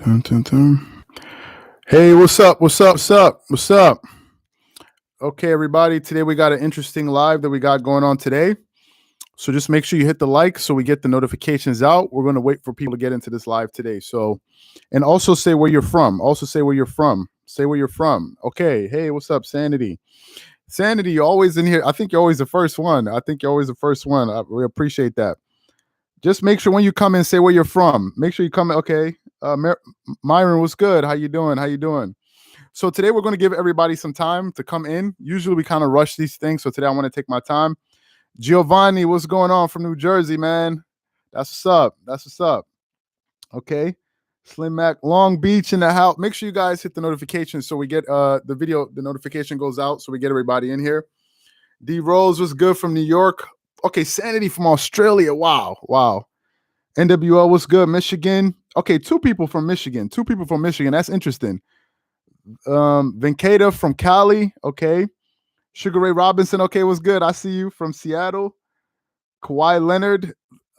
Dun, dun, dun. Hey, what's up? What's up? What's up? What's up? Okay, everybody. Today we got an interesting live that we got going on today. So just make sure you hit the like so we get the notifications out. We're going to wait for people to get into this live today. So, and also say where you're from. Also say where you're from. Say where you're from. Okay. Hey, what's up, Sanity? Sanity, you're always in here. I think you're always the first one. We appreciate that. Just make sure when you come in, say where you're from. Make sure you come in. Okay. Myron, what's good? How you doing? So today we're going to give everybody some time to come in. Usually we kind of rush these things. So today I want to take my time. Giovanni, what's going on from New Jersey, man? That's what's up. Okay. Slim Mac, Long Beach in the house. Make sure you guys hit the notifications so we get the notification goes out so we get everybody in here. D Rose was good from New York. Okay, Sanity from Australia. Wow. NWL was good. Michigan. Okay, two people from Michigan. That's interesting. Venkata from Cali. Okay. Sugar Ray Robinson. Okay, was good. I see you from Seattle. Kawhi Leonard.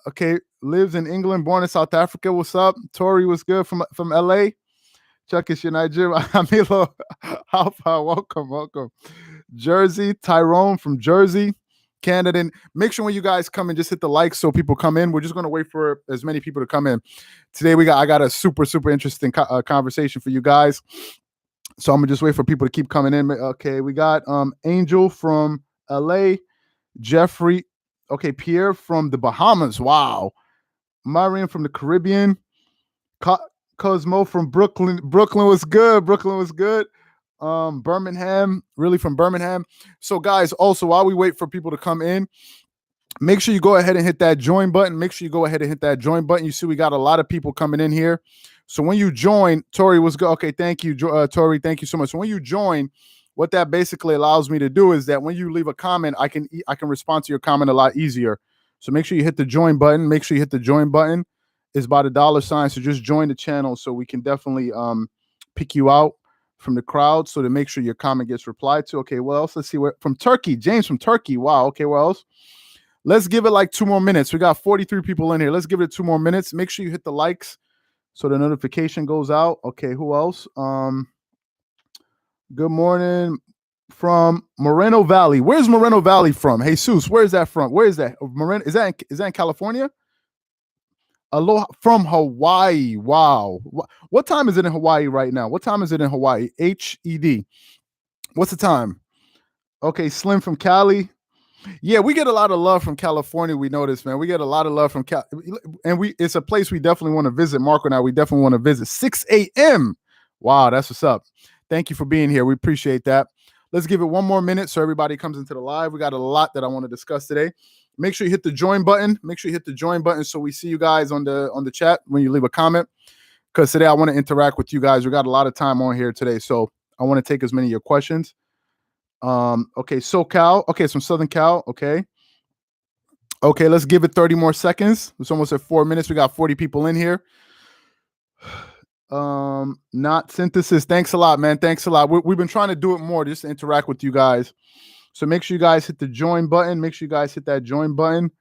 Okay, lives in England, born in South Africa. What's up? Tori was good from LA. Chuck is your Nigeria. Amilo Alpha. Welcome. Jersey. Tyrone from Jersey. Canada. Make sure when you guys come in, just hit the like so people come in. We're just going to wait for as many people to come in. Today I got a super interesting conversation for you guys. So I'm gonna just wait for people to keep coming in. Okay, we got Angel from LA, Jeffrey. Okay, Pierre from the Bahamas. Wow. Marion from the Caribbean. Cosmo from Brooklyn. Brooklyn was good. Birmingham, really from Birmingham. So guys, also while we wait for people to come in, make sure you go ahead and hit that join button. You see we got a lot of people coming in here. So when you join, Tori was good. Okay, thank you, Tori. Thank you so much. So when you join, what that basically allows me to do is that when you leave a comment, I can respond to your comment a lot easier. So make sure you hit the join button. It's about $. So just join the channel so we can definitely pick you out from the crowd. So to make sure your comment gets replied to. Okay, what else? Let's see from Turkey. James from Turkey. Wow. Okay, what else? Let's give it like 2 more minutes. We got 43 people in here. Let's give it 2 more minutes. Make sure you hit the likes so the notification goes out. Okay, who else? Good morning from Moreno Valley. Where's Moreno Valley from? Jesus, where is that from? Where is that? Moreno, is that in California? Aloha from Hawaii. Wow. What time is it in Hawaii right now? HED. What's the time? Okay, Slim from Cali. Yeah, we get a lot of love from California. We notice, man. We get a lot of love from Cal, and it's a place we definitely want to visit. Marco and I, we definitely want to visit. 6 a.m. Wow, that's what's up. Thank you for being here. We appreciate that. Let's give it 1 more minute so everybody comes into the live. We got a lot that I want to discuss today. Make sure you hit the join button. So we see you guys on the chat when you leave a comment. Because today I want to interact with you guys. We got a lot of time on here today, so I want to take as many of your questions. Okay, SoCal. Okay, it's from Southern Cal. Okay, let's give it 30 more seconds. It's almost at 4 minutes. We got 40 people in here. Not synthesis. Thanks a lot, man. Thanks a lot. We've been trying to do it more just to interact with you guys. So make sure you guys hit the join button. Make sure you guys hit that join button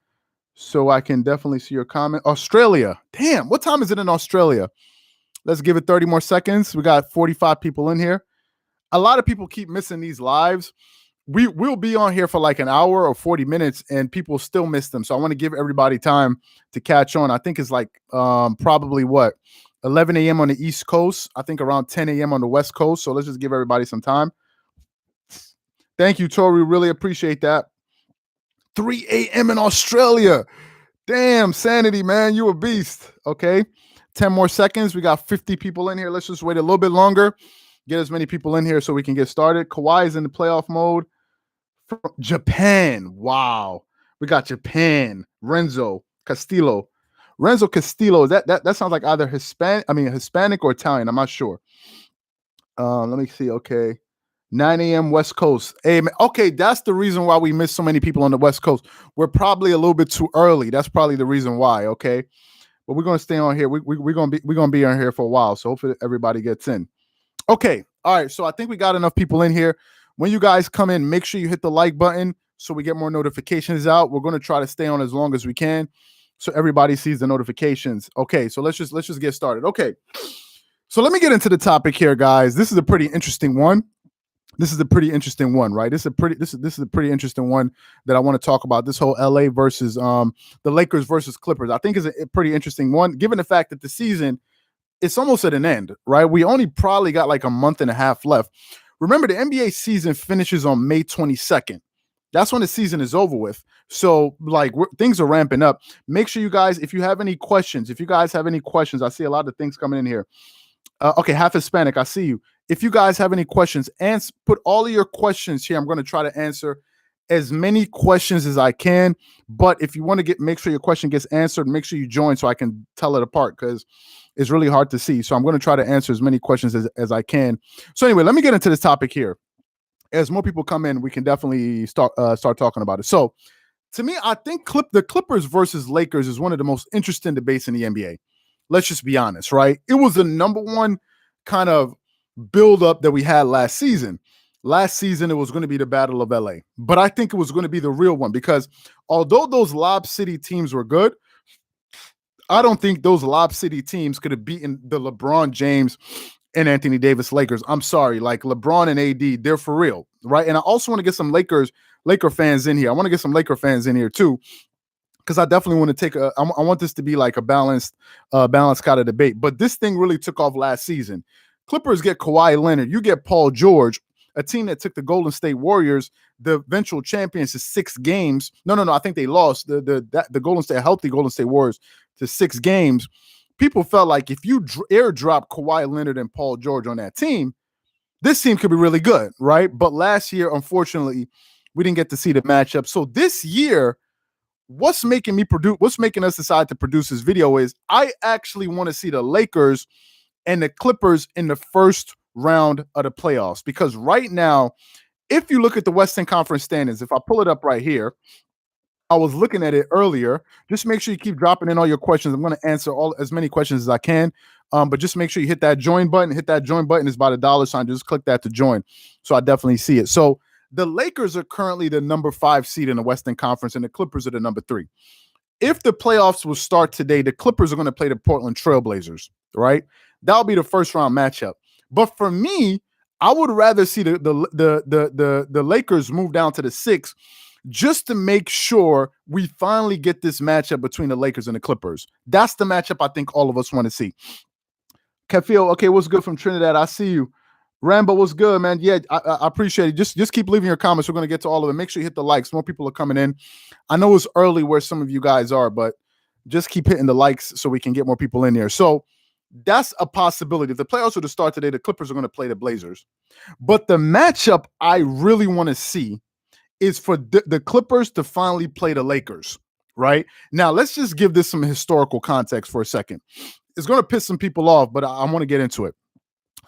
so I can definitely see your comment. Australia. Damn, what time is it in Australia? Let's give it 30 more seconds. We got 45 people in here. A lot of people keep missing these lives. We'll be on here for like an hour or 40 minutes and people still miss them. So I want to give everybody time to catch on. I think it's like probably 11 a.m. on the East Coast. I think around 10 a.m. on the West Coast. So let's just give everybody some time. Thank you, Tori. Really appreciate that. 3 a.m. in Australia. Damn, Sanity, man. You a beast. Okay. 10 more seconds. We got 50 people in here. Let's just wait a little bit longer. Get as many people in here so we can get started. Kawhi is in the playoff mode. From Japan. Wow. We got Japan. Renzo Castillo. That sounds like either Hispanic or Italian. I'm not sure. Let me see. Okay. 9 a.m. West Coast. Hey, man. Okay, that's the reason why we miss so many people on the West Coast. We're probably a little bit too early. That's probably the reason why. Okay. But we're gonna stay on here. We're gonna be on here for a while. So hopefully everybody gets in. Okay. All right. So I think we got enough people in here. When you guys come in, make sure you hit the like button so we get more notifications out. We're going to try to stay on as long as we can so everybody sees the notifications. Okay. So let's just get started. Okay. So let me get into the topic here, guys. This is a pretty interesting one. Right? This is a pretty interesting one that I want to talk about. This whole LA versus the Lakers versus Clippers. I think is a pretty interesting one, given the fact that the season it's almost at an end, right? We only probably got like a month and a half left. Remember, the NBA season finishes on May 22nd. That's when the season is over with. So, like, things are ramping up. Make sure you guys, if you have any questions, I see a lot of things coming in here. Okay, half Hispanic, I see you. If you guys have any questions, put all of your questions here. I'm going to try to answer as many questions as I can. But if you want to make sure your question gets answered, make sure you join so I can tell it apart, because it's really hard to see. So I'm going to try to answer as many questions as I can. So anyway, let me get into this topic here. As more people come in, we can definitely start talking about it. So to me, I think the Clippers versus Lakers is one of the most interesting debates in the NBA. Let's just be honest, right? It was the number one kind of build-up that we had last season. Last season, it was going to be the Battle of LA. But I think it was going to be the real one, because although those Lob City teams were good, I don't think those Lob City teams could have beaten the LeBron James and Anthony Davis Lakers. I'm sorry, like LeBron and AD, they're for real, right? And I also want to get some Laker fans in here. I want to get some Laker fans in here too, because I definitely want to I want this to be like a balanced kind of debate. But this thing really took off last season. Clippers get Kawhi Leonard. You get Paul George, a team that took the Golden State Warriors, the eventual champions, to 6 games. No, I think they lost the healthy Golden State Warriors to 6 games. People felt like if you airdrop Kawhi Leonard and Paul George on that team, this team could be really good, right? But last year, unfortunately, we didn't get to see the matchup. So this year, what's making us decide to produce this video is I actually want to see the Lakers and the Clippers in the first round of the playoffs. Because right now, if you look at the Western Conference standings, if I pull it up right here, I was looking at it earlier. Just make sure you keep dropping in all your questions. I'm going to answer as many questions as I can. But just make sure you hit that join button. Hit that join button. It's about $1 Just click that to join. So I definitely see it. So the Lakers are currently the number 5 seed in the Western Conference, and the Clippers are the number 3. If the playoffs will start today, the Clippers are going to play the Portland Trailblazers, right? That'll be the first round matchup. But for me, I would rather see the Lakers move down to the 6, just to make sure we finally get this matchup between the Lakers and the Clippers. That's the matchup I think all of us want to see. Kefil, okay, what's good from Trinidad? I see you. Rambo, what's good, man? Yeah, I appreciate it. Just keep leaving your comments. We're going to get to all of them. Make sure you hit the likes. More people are coming in. I know it's early where some of you guys are, but just keep hitting the likes so we can get more people in there. So that's a possibility. If the playoffs were to start today, the Clippers are going to play the Blazers. But the matchup I really want to see is for the Clippers to finally play the Lakers, right? Now, let's just give this some historical context for a second. It's going to piss some people off, but I want to get into it.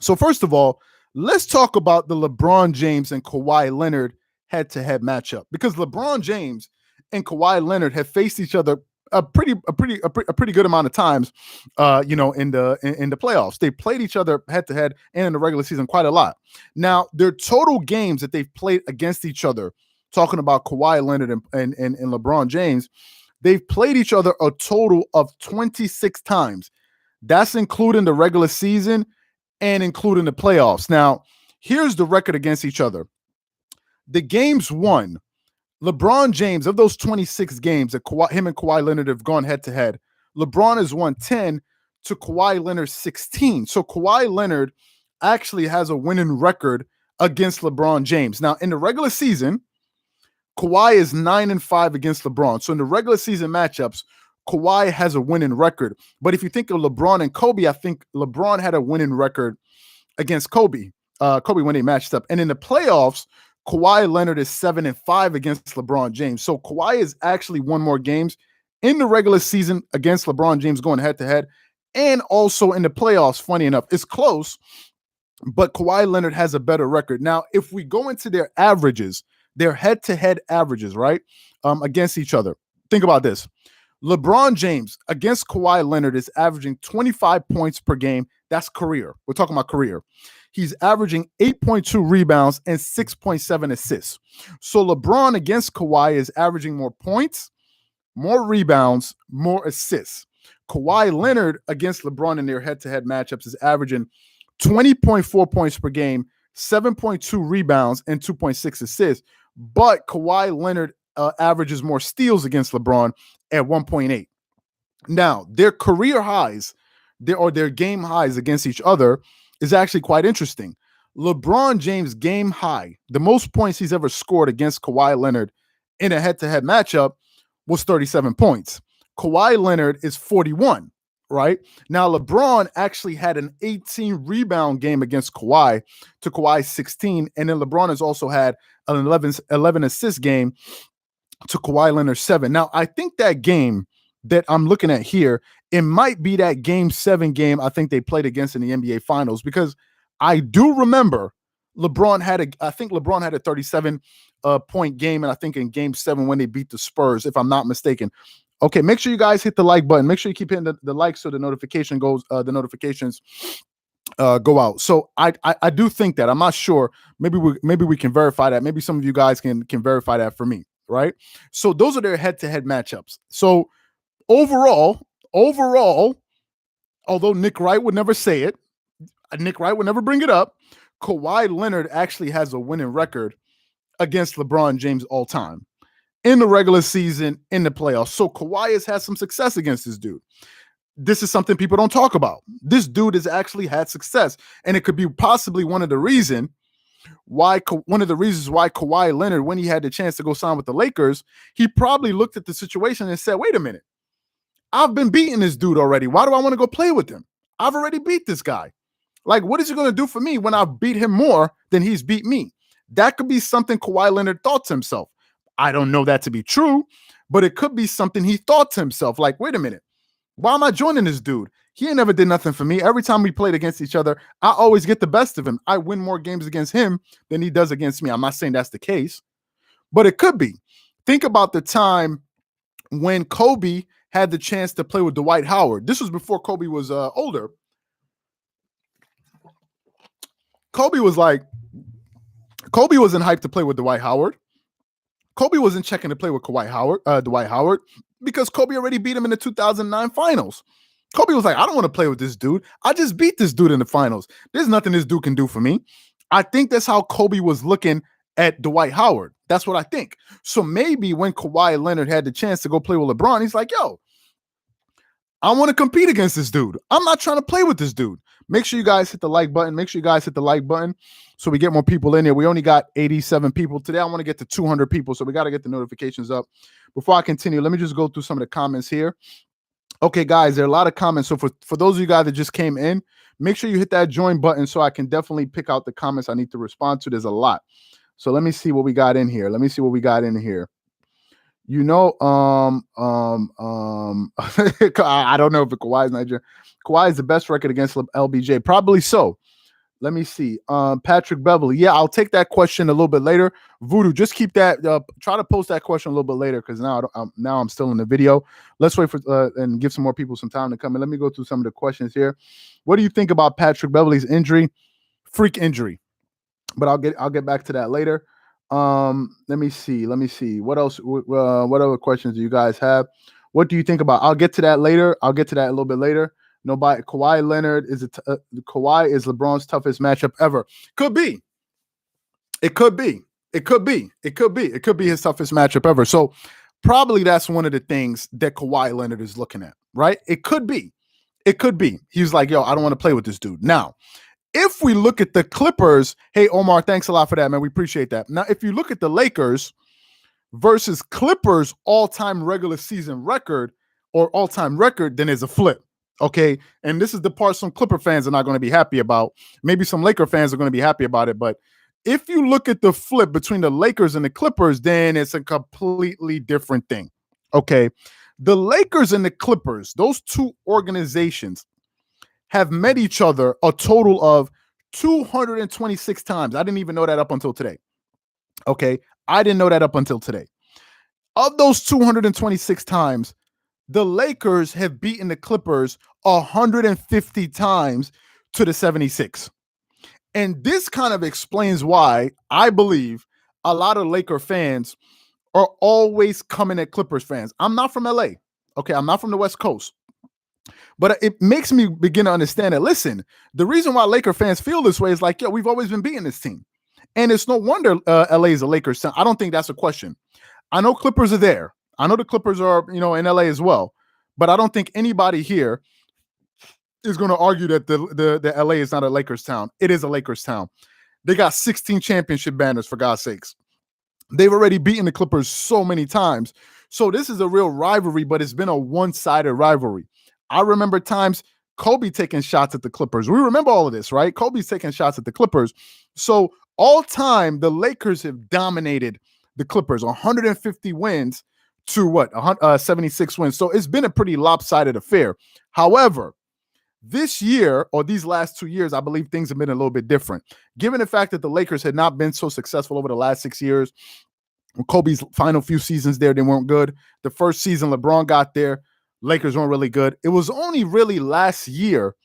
So first of all, let's talk about the LeBron James and Kawhi Leonard head-to-head matchup, because LeBron James and Kawhi Leonard have faced each other a pretty good amount of times, in the playoffs. They played each other head-to-head and in the regular season quite a lot. Now, their total games that they've played against each other, talking about Kawhi Leonard and LeBron James, they've played each other a total of 26 times. That's including the regular season and including the playoffs. Now, here's the record against each other. The games won, LeBron James, of those 26 games that him and Kawhi Leonard have gone head-to-head, LeBron has won 10 to Kawhi Leonard 16. So Kawhi Leonard actually has a winning record against LeBron James. Now, in the regular season, Kawhi is 9-5 against LeBron. So in the regular season matchups, Kawhi has a winning record. But if you think of LeBron and Kobe, I think LeBron had a winning record against Kobe when they matched up. And in the playoffs, Kawhi Leonard is 7-5 against LeBron James. So Kawhi has actually won more games in the regular season against LeBron James going head-to-head, and also in the playoffs. Funny enough, it's close, but Kawhi Leonard has a better record. Now, if we go into their averages, their head-to-head averages, right, against each other, think about this. LeBron James against Kawhi Leonard is averaging 25 points per game. That's career. We're talking about career. He's averaging 8.2 rebounds and 6.7 assists. So LeBron against Kawhi is averaging more points, more rebounds, more assists. Kawhi Leonard against LeBron in their head-to-head matchups is averaging 20.4 points per game, 7.2 rebounds, and 2.6 assists. But Kawhi Leonard averages more steals against LeBron at 1.8. Now, their career highs, their game highs against each other is actually quite interesting. LeBron James' game high, the most points he's ever scored against Kawhi Leonard in a head-to-head matchup was 37 points. Kawhi Leonard is 41, right? Now, LeBron actually had an 18 rebound game against Kawhi to Kawhi's 16, and then LeBron has also had an 11 assist game to Kawhi Leonard's 7. Now, I think that game that I'm looking at here, it might be that game 7 game I think they played against in the NBA Finals, because I do remember LeBron had a 37 point game, and I think in game 7 when they beat the Spurs, if I'm not mistaken. Okay, make sure you guys hit the like button. Make sure you keep hitting the like so the notifications go out. So I do think that. I'm not sure. Maybe we can verify that. Maybe some of you guys can verify that for me, right? So those are their head-to-head matchups. So overall, although Nick Wright would never say it, Nick Wright would never bring it up, Kawhi Leonard actually has a winning record against LeBron James all time in the regular season, in the playoffs. So Kawhi has had some success against this dude. This is something people don't talk about. This dude has actually had success, and it could be possibly one of the reasons why Kawhi Leonard, when he had the chance to go sign with the Lakers, he probably looked at the situation and said, wait a minute, I've been beating this dude already. Why do I want to go play with him? I've already beat this guy. Like, what is he going to do for me when I beat him more than he's beat me? That could be something Kawhi Leonard thought to himself. I don't know that to be true, but it could be something he thought to himself. Like, wait a minute, why am I joining this dude? He ain't never did nothing for me. Every time we played against each other, I always get the best of him. I win more games against him than he does against me. I'm not saying that's the case, but it could be. Think about the time when Kobe had the chance to play with Dwight Howard. This was before Kobe was older. Kobe wasn't hyped to play with Dwight Howard. Kobe wasn't checking to play with Dwight Howard, because Kobe already beat him in the 2009 finals. Kobe was like, I don't want to play with this dude. I just beat this dude in the finals. There's nothing this dude can do for me. I think that's how Kobe was looking at Dwight Howard. That's what I think. So maybe when Kawhi Leonard had the chance to go play with LeBron, he's like, yo, I want to compete against this dude. I'm not trying to play with this dude. Make sure you guys hit the like button. So we get more people in here. We only got 87 people. Today I want to get to 200 people, so we got to get the notifications up. Before I continue, let me just go through some of the comments here. Okay, guys, there are a lot of comments. So for those of you guys that just came in, make sure you hit that join button so I can definitely pick out the comments I need to respond to. There's a lot. So let me see what we got in here. You know, I don't know if Kawhi is Nigeria. Kawhi is the best record against LBJ. Probably so. Let me see. Patrick Beverley. Yeah, I'll take that question a little bit later. Voodoo, just keep that. Try to post that question a little bit later, because now I'm still in the video. Let's wait for and give some more people some time to come in. Let me go through some of the questions here. What do you think about Patrick Beverley's injury? Freak injury. But I'll get back to that later. Let me see. What else? What other questions do you guys have? What do you think about? I'll get to that later. A little bit later. Nobody. Kawhi Leonard Kawhi is LeBron's toughest matchup ever. Could be. It could be his toughest matchup ever. So probably that's one of the things that Kawhi Leonard is looking at, right? It could be. He's like, yo, I don't want to play with this dude. Now, if we look at the Clippers, hey, Omar, thanks a lot for that, man. We appreciate that. Now, if you look at the Lakers versus Clippers all-time regular season record or all-time record, then there's a flip, okay? And this is the part some Clipper fans are not going to be happy about. Maybe some Laker fans are going to be happy about it, but if you look at the flip between the Lakers and the Clippers, then it's a completely different thing, okay? The Lakers and the Clippers, those two organizations, have met each other a total of 226 times. I didn't even know that up until today. Okay. I didn't know that up until today. Of those 226 times, the Lakers have beaten the Clippers 150 times to the 76. And this kind of explains why I believe a lot of Laker fans are always coming at Clippers fans. I'm not from LA. Okay. I'm not from the West Coast. But it makes me begin to understand that, listen, the reason why Laker fans feel this way is like, yo, we've always been beating this team. And it's no wonder LA is a Lakers town. I don't think that's a question. I know Clippers are there. I know the Clippers are, in LA as well. But I don't think anybody here is going to argue that the LA is not a Lakers town. It is a Lakers town. They got 16 championship banners, for God's sakes. They've already beaten the Clippers so many times. So this is a real rivalry, but it's been a one-sided rivalry. I remember times Kobe taking shots at the Clippers. We remember all of this, right? Kobe's taking shots at the Clippers. So all time, the Lakers have dominated the Clippers, 150 wins to 76 wins. So it's been a pretty lopsided affair. However, this year, or these last 2 years, I believe things have been a little bit different. Given the fact that the Lakers had not been so successful over the last 6 years, Kobe's final few seasons there, they weren't good. The first season LeBron got there, Lakers weren't really good. It was only really last year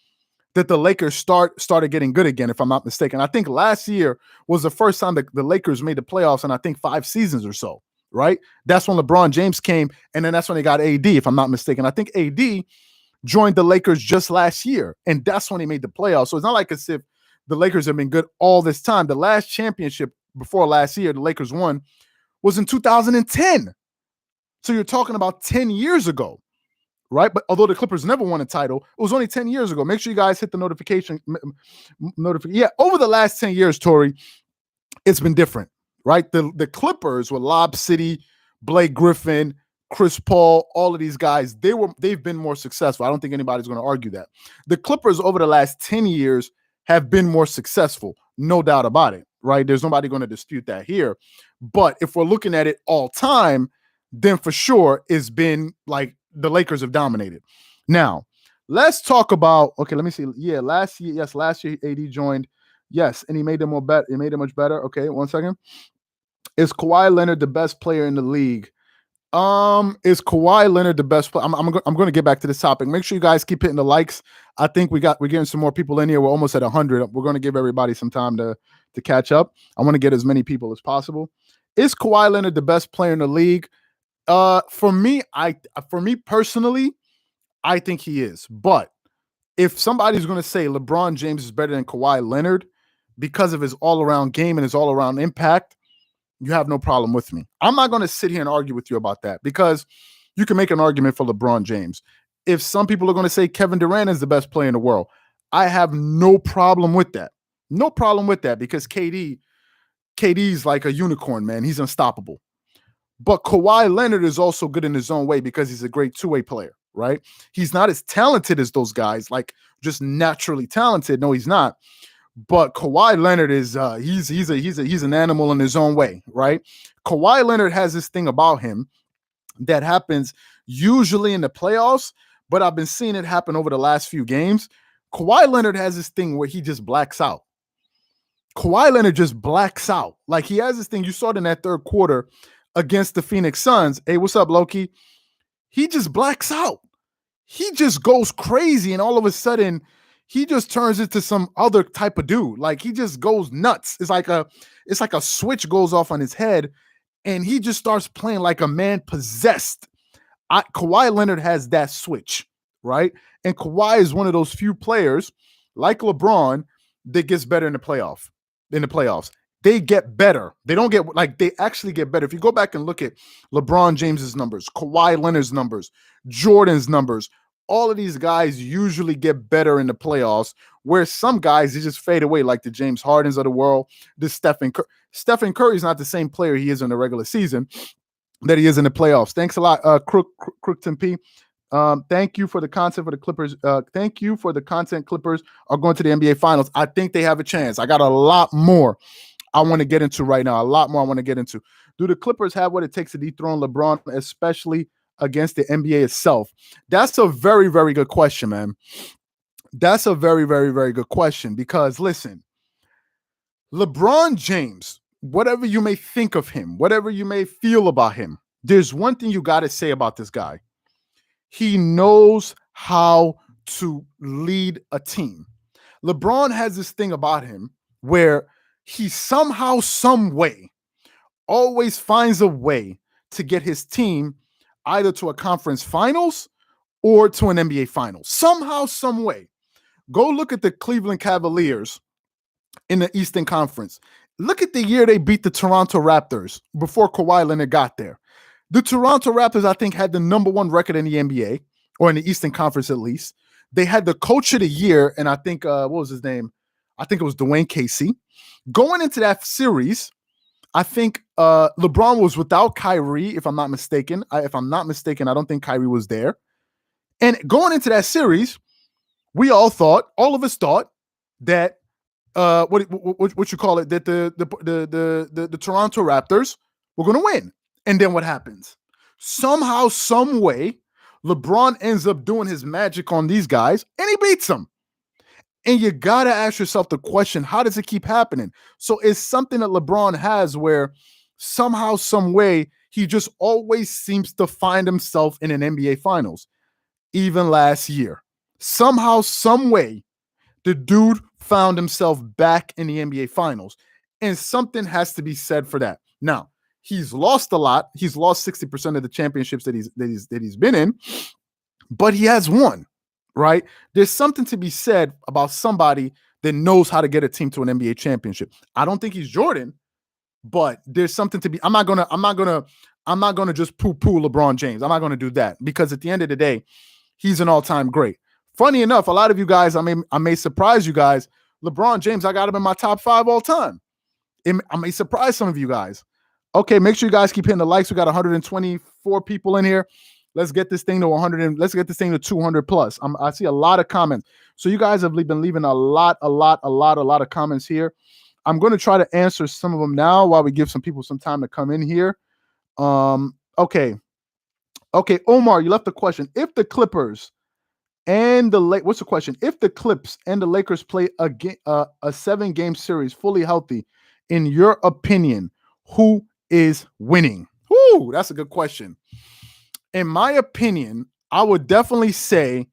that the Lakers started getting good again, if I'm not mistaken. I think last year was the first time that the Lakers made the playoffs in, I think, 5 seasons or so, right? That's when LeBron James came, and then that's when they got AD, if I'm not mistaken. I think AD joined the Lakers just last year, and that's when he made the playoffs. So it's not like as if the Lakers have been good all this time. The last championship before last year, the Lakers won, was in 2010. So you're talking about 10 years ago, right? But although the Clippers never won a title, it was only 10 years ago. Make sure you guys hit the notification. Yeah, over the last 10 years, Tori, it's been different, right? The Clippers with Lob City, Blake Griffin, Chris Paul, all of these guys, they've been more successful. I don't think anybody's going to argue that. The Clippers over the last 10 years have been more successful, no doubt about it, right? There's nobody going to dispute that here. But if we're looking at it all time, then for sure it's been like the Lakers have dominated. Now, let's talk about, okay, let me see. Yeah, last year AD joined. Yes, and he made them more better. He made them much better. Okay, 1 second. Is Kawhi Leonard the best player in the league? Is Kawhi Leonard the best player? I'm going to get back to this topic. Make sure you guys keep hitting the likes. I think we're getting some more people in here. We're almost at 100. We're going to give everybody some time to catch up. I want to get as many people as possible. Is Kawhi Leonard the best player in the league? For me personally, I think he is. But if somebody's going to say LeBron James is better than Kawhi Leonard because of his all-around game and his all-around impact, you have no problem with me. I'm not going to sit here and argue with you about that because you can make an argument for LeBron James. If some people are going to say Kevin Durant is the best player in the world, I have no problem with that. No problem with that because KD's like a unicorn, man. He's unstoppable. But Kawhi Leonard is also good in his own way because he's a great two-way player, right? He's not as talented as those guys, like just naturally talented. No, he's not. But Kawhi Leonard is he's an animal in his own way, right? Kawhi Leonard has this thing about him that happens usually in the playoffs, but I've been seeing it happen over the last few games. Kawhi Leonard has this thing where he just blacks out. Kawhi Leonard just blacks out. Like he has this thing. You saw it in that third quarter against the Phoenix Suns. Hey, what's up, Loki? He just blacks out. He just goes crazy, and all of a sudden, he just turns into some other type of dude. Like he just goes nuts. It's like a switch goes off on his head, and he just starts playing like a man possessed. Kawhi Leonard has that switch, right? And Kawhi is one of those few players, like LeBron, that gets better in the playoffs. They get better. They don't get they actually get better. If you go back and look at LeBron James's numbers, Kawhi Leonard's numbers, Jordan's numbers, all of these guys usually get better in the playoffs, where some guys, they just fade away, like the James Hardens of the world, the Stephen Curry. Stephen Curry's not the same player he is in the regular season that he is in the playoffs. Thanks a lot, Crookton P. Thank you for the content for the Clippers. Thank you for the content. Clippers are going to the NBA Finals. I think they have a chance. I got a lot more I want to get into right now. A lot more I want to get into. Do the Clippers have what it takes to dethrone LeBron, especially against the NBA itself? That's a very, very good question, man. That's a very, very, very good question because, listen, LeBron James, whatever you may think of him, whatever you may feel about him, there's one thing you got to say about this guy. He knows how to lead a team. LeBron has this thing about him where he somehow, some way, always finds a way to get his team either to a conference finals or to an NBA Finals. Somehow, some way. Go look at the Cleveland Cavaliers in the Eastern Conference. Look at the year they beat the Toronto Raptors before Kawhi Leonard got there. The Toronto Raptors, I think, had the #1 record in the NBA, or in the Eastern Conference at least. They had the coach of the year, and I think, what was his name? I think it was Dwayne Casey. Going into that series, I think LeBron was without Kyrie, if I'm not mistaken. I don't think Kyrie was there. And going into that series, all of us thought that what you call it, that the Toronto Raptors were going to win. And then what happens? Somehow, some way, LeBron ends up doing his magic on these guys, and he beats them. And you got to ask yourself the question, how does it keep happening? So it's something that LeBron has where somehow, some way, he just always seems to find himself in an NBA Finals. Even last year, somehow, some way, the dude found himself back in the NBA Finals. And something has to be said for that. Now, he's lost a lot. He's lost 60% of the championships that he's been in, but he has won. Right? There's something to be said about somebody that knows how to get a team to an NBA championship. I don't think he's Jordan, but there's something to be. I'm not gonna just poo-poo LeBron James. I'm not gonna do that, because at the end of the day, he's an all-time great. Funny enough, a lot of you guys, I may surprise you guys. LeBron James, I got him in my top 5 all time. I may surprise some of you guys. Okay, make sure you guys keep hitting the likes. We got 124 people in here. Let's get this thing to 100 and let's get this thing to 200 plus. I see a lot of comments. So you guys have been leaving a lot of comments here. I'm going to try to answer some of them now while we give some people some time to come in here. Okay, Omar, you left the question. If the Clippers and what's the question? If the Clips and the Lakers play a 7-game series fully healthy, in your opinion, who is winning? Whoo, that's a good question. In my opinion, I would definitely say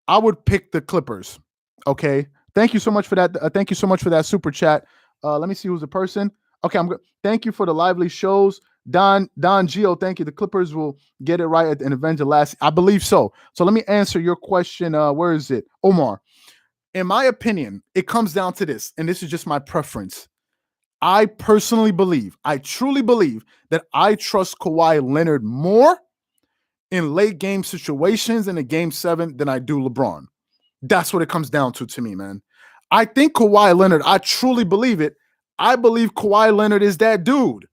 I would pick the Clippers. Okay. Thank you so much for that. Thank you so much for that super chat. Let me see who's the person. Okay. I'm good. Thank you for the lively shows. Don Gio, thank you. The Clippers will get it right and avenge the last. I believe so. So let me answer your question. Where is it? Omar. In my opinion, it comes down to this, and this is just my preference. I truly believe that I trust Kawhi Leonard more in late game situations in a game 7 than I do LeBron. That's what it comes down to me, man. I think Kawhi Leonard, I truly believe it. I believe Kawhi Leonard is that dude.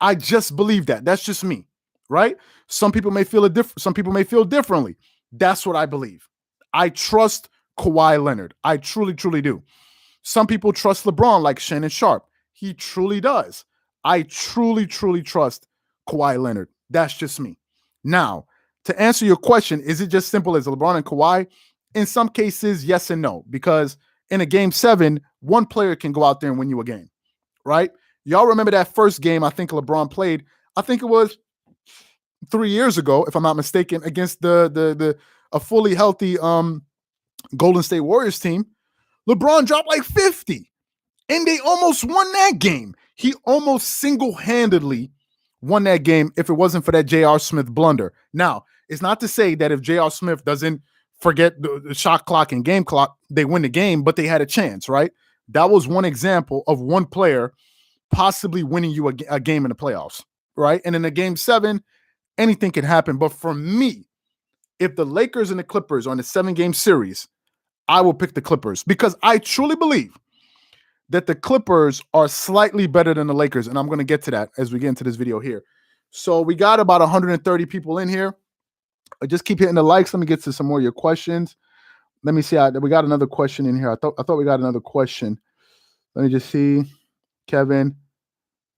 I just believe that. That's just me, right? Some people may feel some people may feel differently. That's what I believe. I trust Kawhi Leonard. I truly do. Some people trust LeBron like Shannon Sharp. He truly does. I truly trust Kawhi Leonard. That's just me. Now, to answer your question, is it just simple as LeBron and Kawhi? In some cases, yes and no, because in a game 7, one player can go out there and win you a game, right? Y'all remember that first game I think LeBron played, I think it was 3 years ago, if I'm not mistaken, against a fully healthy Golden State Warriors team. LeBron dropped like 50, and they almost won that game. He almost single-handedly won that game if it wasn't for that J.R. Smith blunder. Now, it's not to say that if J.R. Smith doesn't forget the shot clock and game clock, they win the game, but they had a chance, right? That was one example of one player possibly winning you a game in the playoffs, right? And in the game 7, anything can happen. But for me, if the Lakers and the Clippers are in a 7-game series, I will pick the Clippers because I truly believe that the Clippers are slightly better than the Lakers, and I'm going to get to that as we get into this video here. So we got about 130 people in here. Just keep hitting the likes. Let me get to some more of your questions. Let me see. We got another question in here. I thought we got another question. Let me just see. Kevin.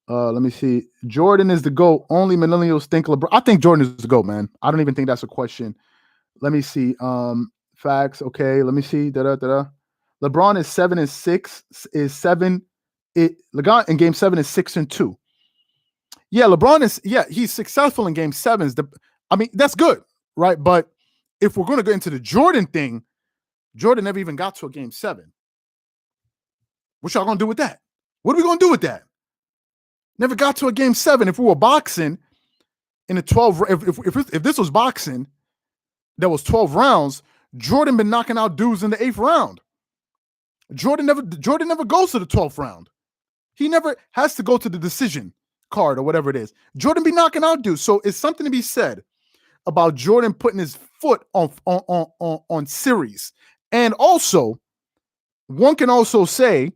Let me see. Jordan is the GOAT. Only millennials think LeBron. I think Jordan is the GOAT, man. I don't even think that's a question. Let me see. Facts. Okay. Let me see. LeBron is 7-6. LeBron in game 7 is 6-2. Yeah, LeBron is. Yeah, he's successful in game 7s. That's good, right? But if we're going to go into the Jordan thing, Jordan never even got to a game 7. What y'all going to do with that? What are we going to do with that? Never got to a game 7. If we were boxing in a 12, if this was boxing, There was 12 rounds. Jordan been knocking out dudes in the 8th round. Jordan never goes to the 12th round. He never has to go to the decision card or whatever it is. Jordan be knocking out dudes. So it's something to be said about Jordan putting his foot on series. And also, one can also say,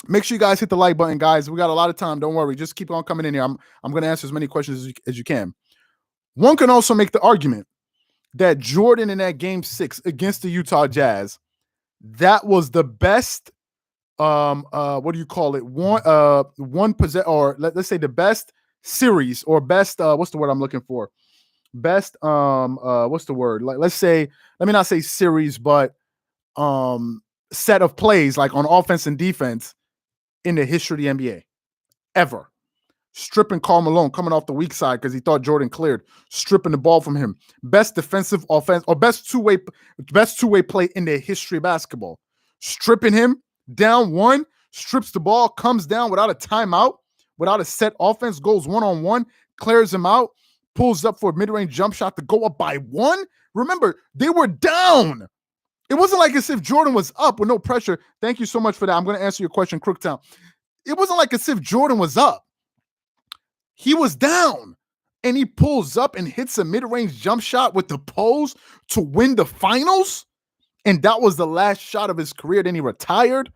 make sure you guys hit the like button, guys. We got a lot of time. Don't worry. Just keep on coming in here. I'm going to answer as many questions as you can. One can also make the argument that Jordan in that game 6 against the Utah Jazz, that was the best, what do you call it? Let's say the best series or best, what's the word I'm looking for? Best, what's the word? Like, let's say, let me not say series, but set of plays like on offense and defense in the history of the NBA ever. Stripping Karl Malone coming off the weak side because he thought Jordan cleared, stripping the ball from him. Best defensive offense or best two-way play in the history of basketball. Stripping him down 1, strips the ball, comes down without a timeout, without a set offense, goes 1-on-1, clears him out, pulls up for a mid-range jump shot to go up by 1. Remember, they were down. It wasn't like as if Jordan was up with no pressure. Thank you so much for that. I'm going to answer your question, Crooktown. It wasn't like as if Jordan was up. He was down, and he pulls up and hits a mid-range jump shot with the pose to win the finals, and that was the last shot of his career. Then he retired.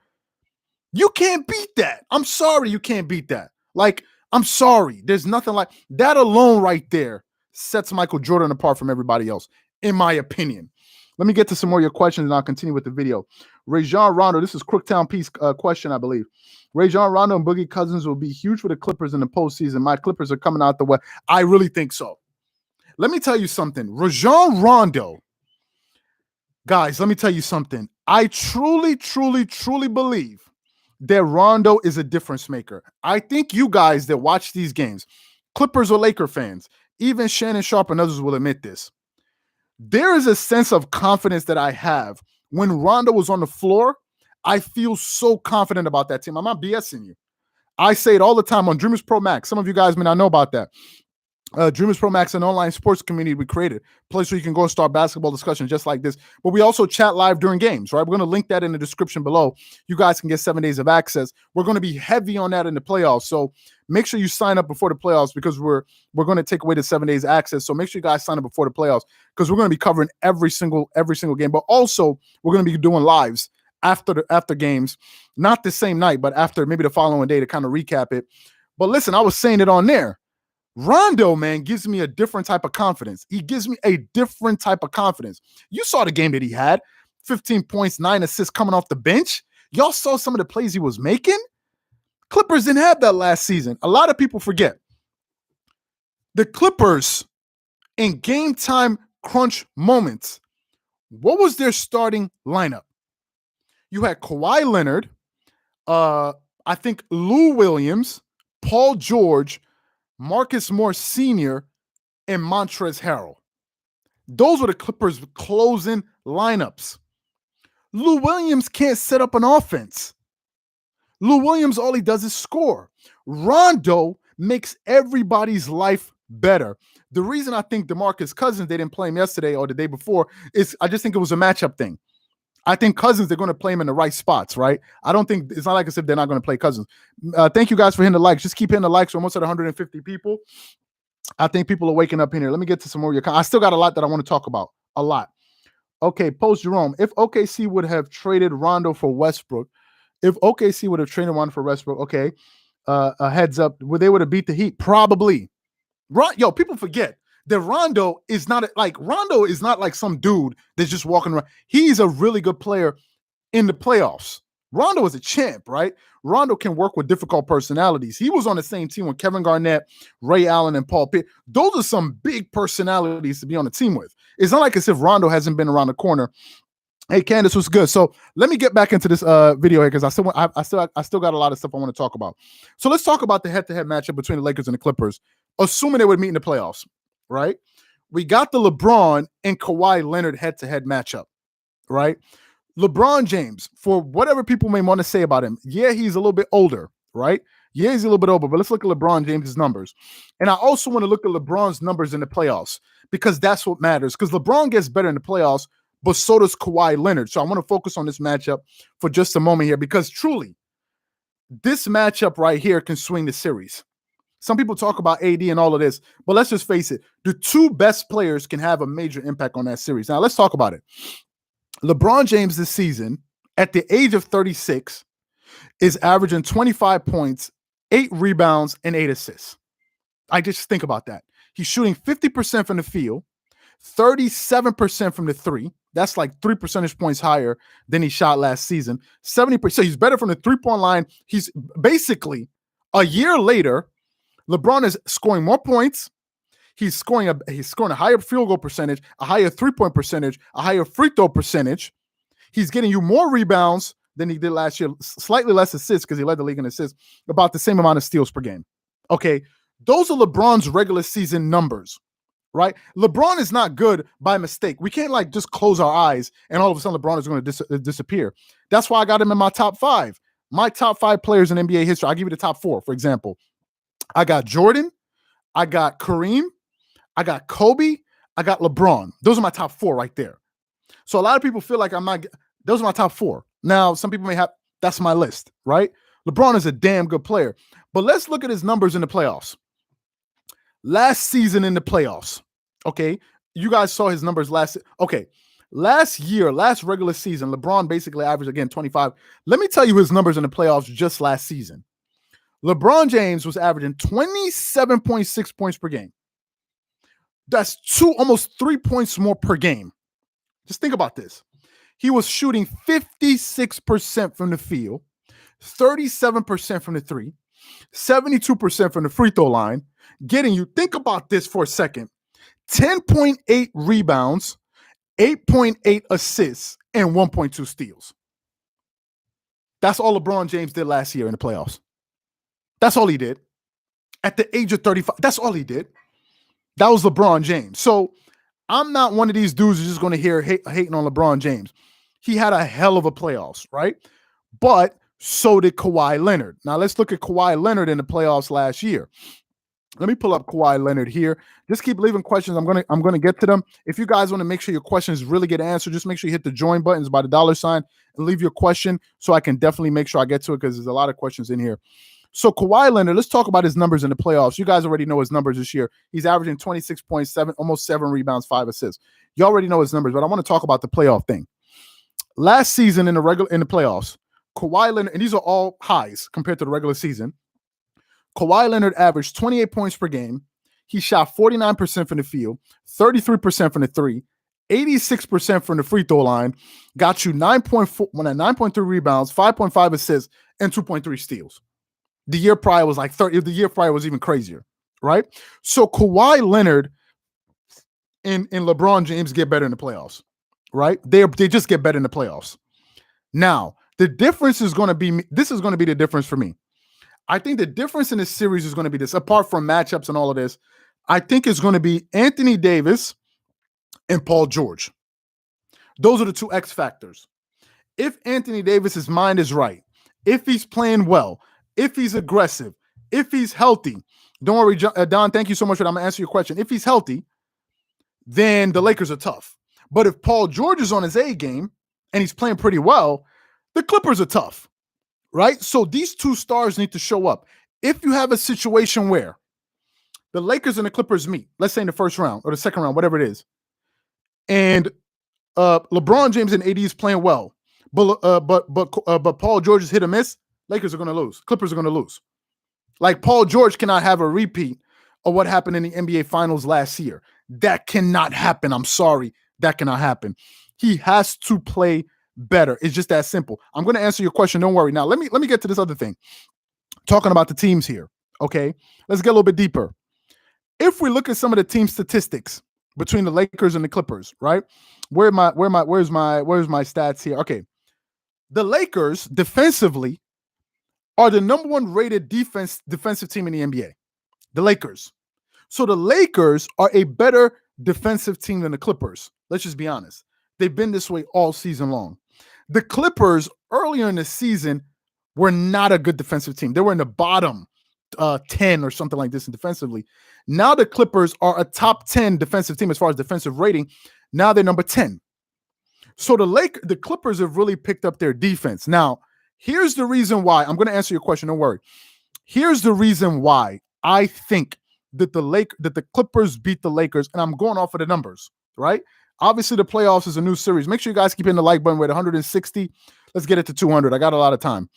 You can't beat that. I'm sorry you can't beat that. Like, I'm sorry. There's nothing like that alone right there sets Michael Jordan apart from everybody else, in my opinion. Let me get to some more of your questions, and I'll continue with the video. Rajon Rondo, this is Crooktown Peace question, I believe. Rajon Rondo and Boogie Cousins will be huge for the Clippers in the postseason. My Clippers are coming out the way. I really think so. Let me tell you something. Rajon Rondo, guys, let me tell you something. I truly, truly, truly believe that Rondo is a difference maker. I think you guys that watch these games, Clippers or Laker fans, even Shannon Sharp and others will admit this. There is a sense of confidence that I have. When Rondo was on the floor, I feel so confident about that team. I'm not BSing you. I say it all the time on Dreamerspro Max. Some of you guys may not know about that. Dreamerspro Max, an online sports community we created, a place where you can go and start basketball discussions just like this. But we also chat live during games, right? We're going to link that in the description below. You guys can get 7 days of access. We're going to be heavy on that in the playoffs. So make sure you sign up before the playoffs because we're going to take away the 7 days access. So make sure you guys sign up before the playoffs because we're going to be covering every single game. But also we're going to be doing lives after games, not the same night, but after maybe the following day to kind of recap it. But listen, I was saying it on there. Rondo, man, gives me a different type of confidence. He gives me a different type of confidence. You saw the game that he had, 15 points, 9 assists coming off the bench. Y'all saw some of the plays he was making. Clippers didn't have that last season. A lot of people forget. The Clippers in game time crunch moments, what was their starting lineup? You had Kawhi Leonard, I think Lou Williams, Paul George, Marcus Morris Sr., and Montrezl Harrell. Those were the Clippers' closing lineups. Lou Williams can't set up an offense. Lou Williams, all he does is score. Rondo makes everybody's life better. The reason I think DeMarcus Cousins, they didn't play him yesterday or the day before, is I just think it was a matchup thing. I think Cousins, they're going to play him in the right spots, right? I don't think, it's not like as if they're not going to play Cousins. Thank you guys for hitting the likes. Just keep hitting the likes. We're almost at 150 people. I think people are waking up in here. Let me get to some more of your comments. I still got a lot that I want to talk about. A lot. Okay, Post Jerome. If OKC would have traded Rondo for Westbrook, okay, a heads up, they would have beat the Heat? Probably. Yo, people forget that Rondo is not like some dude that's just walking around. He's a really good player in the playoffs. Rondo is a champ, right? Rondo can work with difficult personalities. He was on the same team with Kevin Garnett, Ray Allen, and Paul Pierce. Those are some big personalities to be on the team with. It's not like as if Rondo hasn't been around the corner. Hey, Candace, was good. So let me get back into this video here because I still got a lot of stuff I want to talk about. So let's talk about the head-to-head matchup between the Lakers and the Clippers, assuming they would meet in the playoffs, right? We got the LeBron and Kawhi Leonard head-to-head matchup, right? LeBron James, for whatever people may want to say about him, yeah, he's a little bit older, right? Yeah, he's a little bit over, but let's look at LeBron James's numbers. And I also want to look at LeBron's numbers in the playoffs because that's what matters. Because LeBron gets better in the playoffs, but so does Kawhi Leonard. So I want to focus on this matchup for just a moment here because truly, this matchup right here can swing the series. Some people talk about AD and all of this, but let's just face it. The two best players can have a major impact on that series. Now, let's talk about it. LeBron James this season, at the age of 36, is averaging 25 points, 8 rebounds, and 8 assists. I just think about that. He's shooting 50% from the field, 37% from the three. That's like 3 percentage points higher than he shot last season. 70%. So he's better from the three-point line. He's basically a year later, LeBron is scoring more points. He's scoring a higher field goal percentage, a higher three-point percentage, a higher free throw percentage. He's getting you more rebounds than he did last year, slightly less assists because he led the league in assists, about the same amount of steals per game. Okay, those are LeBron's regular season numbers, right? LeBron is not good by mistake. We can't like just close our eyes and all of a sudden LeBron is going to disappear. That's why I got him in my top 5. My top 5 players in NBA history. I'll give you the top 4, for example. I got Jordan, I got Kareem, I got Kobe, I got LeBron. Those are my top 4 right there. So a lot of people feel like I'm not. Those are my top 4. Now, some people may have, that's my list, right? LeBron is a damn good player. But let's look at his numbers in the playoffs. Last season in the playoffs, okay? You guys saw his numbers last regular season, LeBron basically averaged, again, 25. Let me tell you his numbers in the playoffs just last season. LeBron James was averaging 27.6 points per game. That's almost 3 points more per game. Just think about this. He was shooting 56% from the field, 37% from the three, 72% from the free throw line, getting you, think about this for a second, 10.8 rebounds, 8.8 assists, and 1.2 steals. That's all LeBron James did last year in the playoffs. That's all he did. At the age of 35, that's all he did. That was LeBron James. So I'm not one of these dudes who's just going to hear hating on LeBron James. He had a hell of a playoffs, right? But so did Kawhi Leonard. Now let's look at Kawhi Leonard in the playoffs last year. Let me pull up Kawhi Leonard here. Just keep leaving questions. I'm gonna get to them. If you guys want to make sure your questions really get answered, just make sure you hit the join buttons by the $sign and leave your question so I can definitely make sure I get to it because there's a lot of questions in here. So Kawhi Leonard, let's talk about his numbers in the playoffs. You guys already know his numbers this year. He's averaging 26.7, almost 7 rebounds, 5 assists. You already know his numbers, but I want to talk about the playoff thing. Last season in the playoffs, Kawhi Leonard, and these are all highs compared to the regular season. Kawhi Leonard averaged 28 points per game. He shot 49% from the field, 33% from the three, 86% from the free throw line, got you 9.3 rebounds, 5.5 assists, and 2.3 steals. The year prior was like 30. The year prior was even crazier, right? So Kawhi Leonard and LeBron James get better in the playoffs, right? They just get better in the playoffs. Now, the difference is going to be, this is going to be the difference for me. I think the difference in this series is going to be this, apart from matchups and all of this, I think it's going to be Anthony Davis and Paul George. Those are the two X factors. If Anthony Davis's mind is right, if he's playing well, if he's aggressive, if he's healthy, don't worry, Don, thank you so much for that. I'm going to answer your question. If he's healthy, then the Lakers are tough. But if Paul George is on his A game and he's playing pretty well, the Clippers are tough, right? So these two stars need to show up. If you have a situation where the Lakers and the Clippers meet, let's say in the first round or the second round, whatever it is, and LeBron James and AD is playing well, but Paul George is hit or miss, Lakers are going to lose. Clippers are going to lose. Like Paul George cannot have a repeat of what happened in the NBA Finals last year. That cannot happen. I'm sorry. That cannot happen. He has to play better. It's just that simple. I'm going to answer your question. Don't worry. Now, let me get to this other thing. Talking about the teams here. Okay. Let's get a little bit deeper. If we look at some of the team statistics between the Lakers and the Clippers, right? Where's my stats here? Okay. The Lakers defensively are the number 1 rated defensive team in the NBA. The Lakers. So the Lakers are a better defensive team than the Clippers. Let's just be honest. They've been this way all season long. The Clippers earlier in the season were not a good defensive team. They were in the bottom 10 or something like this in defensively. Now the Clippers are a top 10 defensive team as far as defensive rating. Now they're number 10. So the Clippers have really picked up their defense. Now, here's the reason why. I'm going to answer your question. Don't worry. Here's the reason why I think that the Clippers beat the Lakers, and I'm going off of the numbers, right? Obviously, the playoffs is a new series. Make sure you guys keep hitting the like button. We're at 160. Let's get it to 200. I got a lot of time.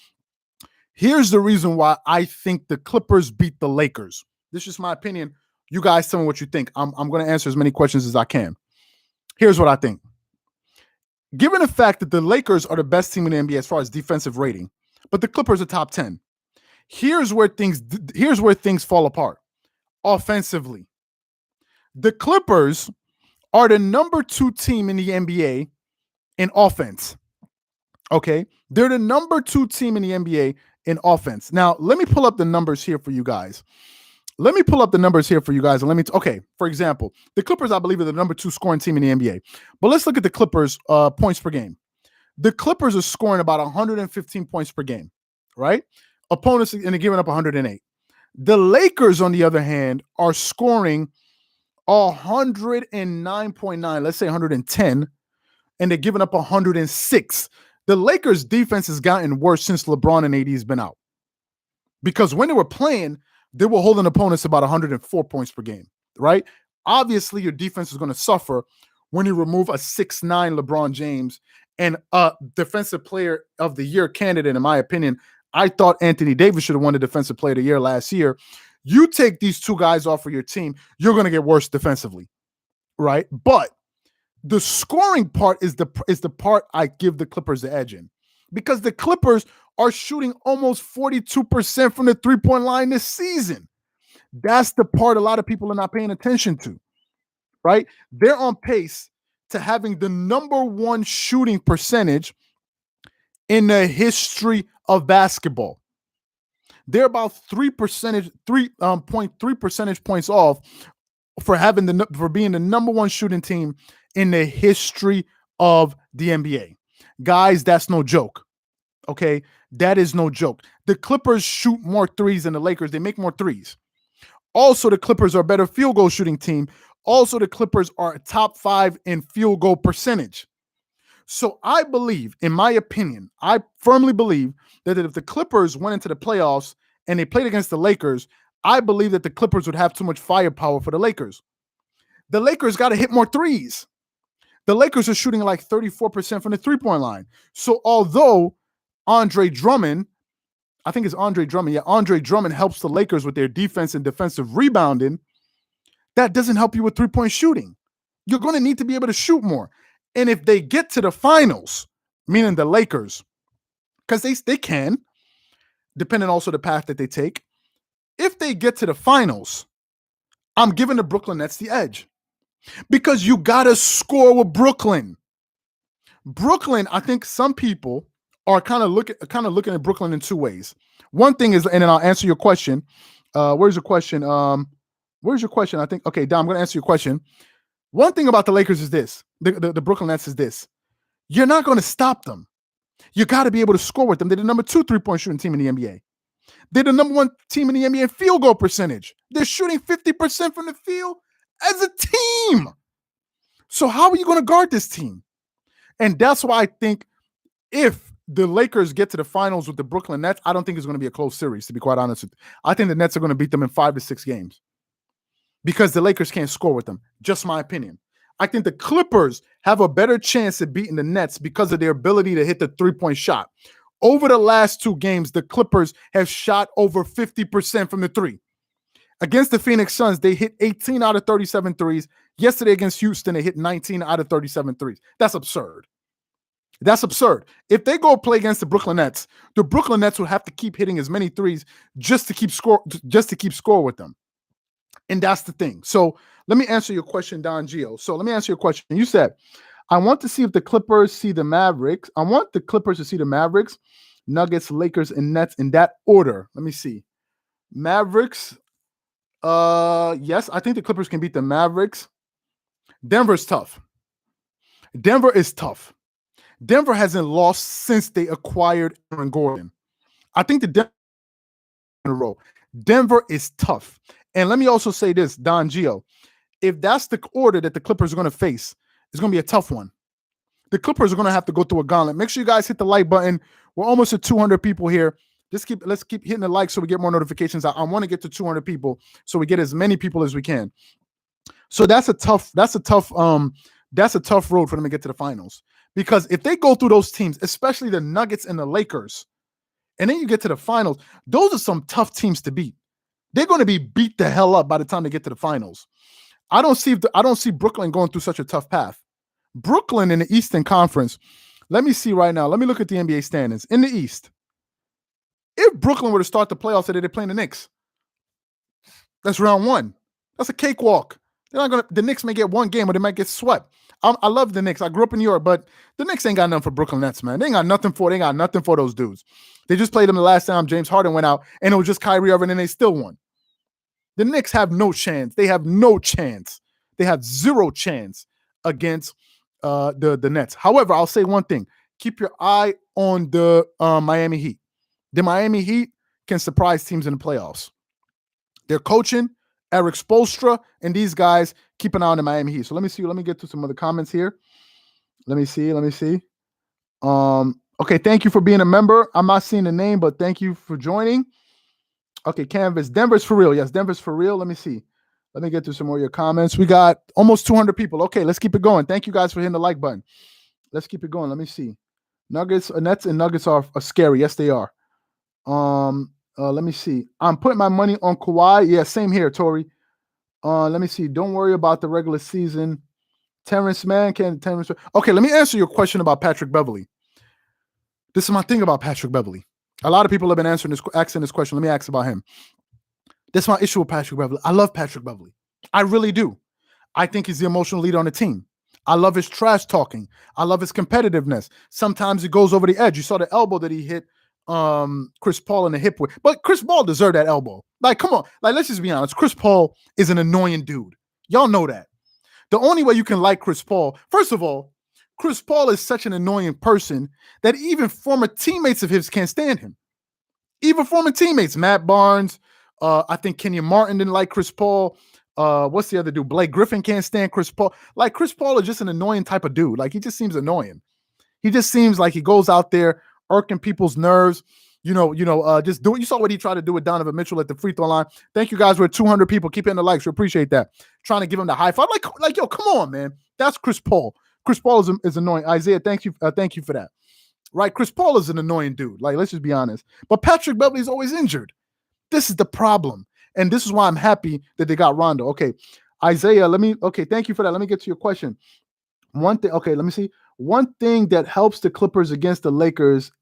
Here's the reason why I think the Clippers beat the Lakers. This is my opinion. You guys tell me what you think. I'm going to answer as many questions as I can. Here's what I think. Given the fact that the Lakers are the best team in the NBA as far as defensive rating, but the Clippers are top 10, here's where things fall apart. Offensively, the Clippers are the number 2 team in the NBA in offense. Okay, they're the number 2 team in the NBA in offense. Now, let me pull up the numbers here for you guys. And okay, for example, the Clippers, I believe, are the number 2 scoring team in the NBA. But let's look at the Clippers' points per game. The Clippers are scoring about 115 points per game, right? Opponents, and they're giving up 108. The Lakers, on the other hand, are scoring 109.9, let's say 110, and they're giving up 106. The Lakers' defense has gotten worse since LeBron and AD has been out. Because when they were playing, they were holding opponents about 104 points per game, right? Obviously, your defense is going to suffer when you remove a 6'9" LeBron James and a defensive player of the year candidate, in my opinion. I thought Anthony Davis should have won the defensive player of the year last year. You take these 2 guys off of your team, you're going to get worse defensively, right? But the scoring part is the part I give the Clippers the edge in, because the Clippers are shooting almost 42% from the three-point line this season. That's the part a lot of people are not paying attention to, right? They're on pace to having the number 1 shooting percentage in the history of basketball. They're about 3.3 percentage points off for being the number 1 shooting team in the history of the NBA. Guys, that's no joke. Okay, that is no joke. The Clippers shoot more threes than the Lakers. They make more threes. Also, the Clippers are a better field goal shooting team. Also, the Clippers are top 5 in field goal percentage. So I believe, in my opinion, I firmly believe that if the Clippers went into the playoffs and they played against the Lakers, I believe that the Clippers would have too much firepower for the Lakers. The Lakers got to hit more threes. The Lakers are shooting like 34% from the three-point line. So although Andre Drummond helps the Lakers with their defense and defensive rebounding, that doesn't help you with three-point shooting. You're going to need to be able to shoot more. And if they get to the finals, meaning the Lakers, because they can, depending also the path that they take, if they get to the finals, I'm giving the Brooklyn Nets the edge. Because you got to score with Brooklyn. Brooklyn, I think some people are kind of looking at Brooklyn in 2 ways. One thing is, and then I'll answer your question. Where's your question? I think, okay, Dom, I'm going to answer your question. One thing about the Lakers is this, the Brooklyn Nets is this. You're not going to stop them. You got to be able to score with them. They're the number 2 3-point shooting team in the NBA. They're the number 1 team in the NBA in field goal percentage. They're shooting 50% from the field as a team. So how are you going to guard this team? And that's why I think if the Lakers get to the finals with the Brooklyn Nets, I don't think it's going to be a close series, to be quite honest with you. I think the Nets are going to beat them in 5 to 6 games because the Lakers can't score with them. Just my opinion. I think the Clippers have a better chance of beating the Nets because of their ability to hit the three-point shot. Over the last 2 games, the Clippers have shot over 50% from the 3. Against the Phoenix Suns, they hit 18 out of 37 threes. Yesterday against Houston, they hit 19 out of 37 threes. That's absurd. That's absurd. If they go play against the Brooklyn Nets will have to keep hitting as many threes just to keep score with them. And that's the thing. So let me answer your question, Don Gio. So let me answer your question. You said, I want to see if the Clippers see the Mavericks. I want the Clippers to see the Mavericks, Nuggets, Lakers, and Nets in that order. Let me see. Mavericks. Yes, I think the Clippers can beat the Mavericks. Denver's tough. Denver is tough. Denver hasn't lost since they acquired Aaron Gordon. I think the Denver in a row. Denver is tough. And let me also say this, Don Gio. If that's the order that the Clippers are going to face, it's going to be a tough one. The Clippers are going to have to go through a gauntlet. Make sure you guys hit the like button. We're almost at 200 people here. Let's keep hitting the like so we get more notifications. I want to get to 200 people so we get as many people as we can. So that's a tough road for them to get to the finals. Because if they go through those teams, especially the Nuggets and the Lakers, and then you get to the finals, those are some tough teams to beat. They're going to be beat the hell up by the time they get to the finals. I don't see Brooklyn going through such a tough path. Brooklyn in the Eastern Conference. Let me see right now. Let me look at the NBA standings in the East. If Brooklyn were to start the playoffs today, they're playing the Knicks. That's round one. That's a cakewalk. The Knicks may get one game, or they might get swept. I love the Knicks. I grew up in New York, but the Knicks ain't got nothing for Brooklyn Nets, man. They ain't got nothing for those dudes. They just played them the last time James Harden went out, and it was just Kyrie Irving, and they still won. The Knicks have no chance. They have no chance. They have zero chance against the Nets. However, I'll say one thing. Keep your eye on the Miami Heat. The Miami Heat can surprise teams in the playoffs. They're coaching Eric Spoelstra and these guys. Keep an eye on the Miami Heat. So let me see. Let me get to some of the comments here. Let me see. Okay, thank you for being a member. I'm not seeing the name, but thank you for joining. Okay, Canvas. Denver's for real. Yes, Denver's for real. Let me see. Let me get to some more of your comments. We got almost 200 people. Okay, let's keep it going. Thank you guys for hitting the like button. Let's keep it going. Let me see. Nets and Nuggets are scary. Yes, they are. Let me see. I'm putting my money on Kawhi. Yeah, same here, Tori. Let me see. Don't worry about the regular season. Terrence. Okay, let me answer your question about Patrick Beverley. This is my thing about Patrick Beverley. A lot of people have been asking this question. Let me ask about him. That's my issue with Patrick Beverley. I love Patrick Beverley. I really do. I think he's the emotional leader on the team. I love his trash talking. I love his competitiveness. Sometimes he goes over the edge. You saw the elbow that he hit Chris Paul in the hip with. But Chris Paul deserved that elbow. Like, come on. Like, let's just be honest. Chris Paul is an annoying dude. Y'all know that. The only way you can like Chris Paul, first of all, Chris Paul is such an annoying person that even former teammates of his can't stand him. Even former teammates, Matt Barnes, I think Kenyon Martin didn't like Chris Paul. What's the other dude? Blake Griffin can't stand Chris Paul. Like, Chris Paul is just an annoying type of dude. Like, he just seems annoying. He just seems like he goes out there irking people's nerves. Just do it. You saw what he tried to do with Donovan Mitchell at the free throw line. Thank you guys. We're 200 people. Keep hitting the likes. We appreciate that. Trying to give him the high five. Like, yo, come on, man. That's Chris Paul. Chris Paul is annoying. Isaiah, thank you for that. Right? Chris Paul is an annoying dude. Like, let's just be honest. But Patrick Beverley is always injured. This is the problem. And this is why I'm happy that they got Rondo. Okay. Isaiah, thank you for that. Let me get to your question. One thing, okay, let me see. One thing that helps the Clippers against the Lakers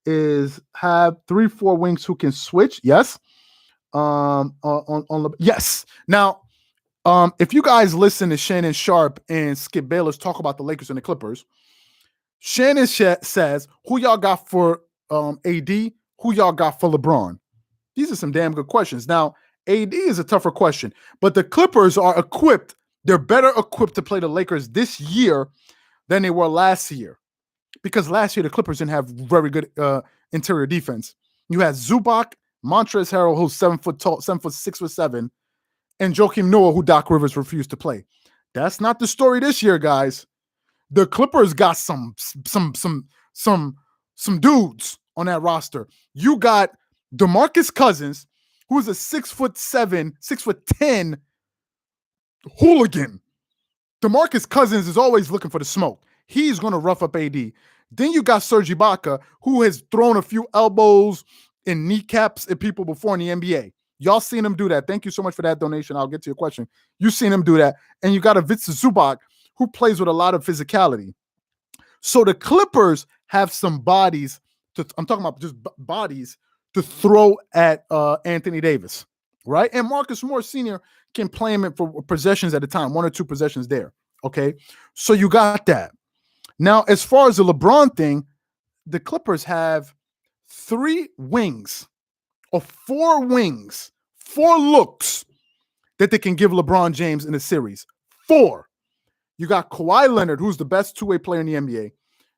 is have 3-4 wings who can switch. Yes. Yes. Now, if you guys listen to Shannon Sharp and Skip Bayless talk about the Lakers and the Clippers, Shannon says, who y'all got for AD? Who y'all got for LeBron? These are some damn good questions. Now, AD is a tougher question, but the Clippers are equipped. They're better equipped to play the Lakers this year than they were last year, because last year the Clippers didn't have very good interior defense. You had Zubac, Montrezl Harrell, who's 7 foot tall, 6'7", and Joakim Noah, who Doc Rivers refused to play. That's not the story this year, guys. The Clippers got some dudes on that roster. You got DeMarcus Cousins, who is a 6'7", 6'10" hooligan. DeMarcus Cousins is always looking for the smoke. He's going to rough up AD. Then you got Serge Ibaka, who has thrown a few elbows and kneecaps at people before in the NBA. Y'all seen him do that. Thank you so much for that donation. I'll get to your question. You've seen him do that. And you got a Ivica Zubac, who plays with a lot of physicality. So the Clippers have some bodies. I'm talking about just bodies to throw at Anthony Davis, right? And Marcus Morris Sr. can play him for possessions at a time, 1 or 2 possessions there, okay? So you got that. Now, as far as the LeBron thing, the Clippers have 3 wings or 4 wings, 4 looks that they can give LeBron James in a series. 4. You got Kawhi Leonard, who's the best 2-way player in the NBA.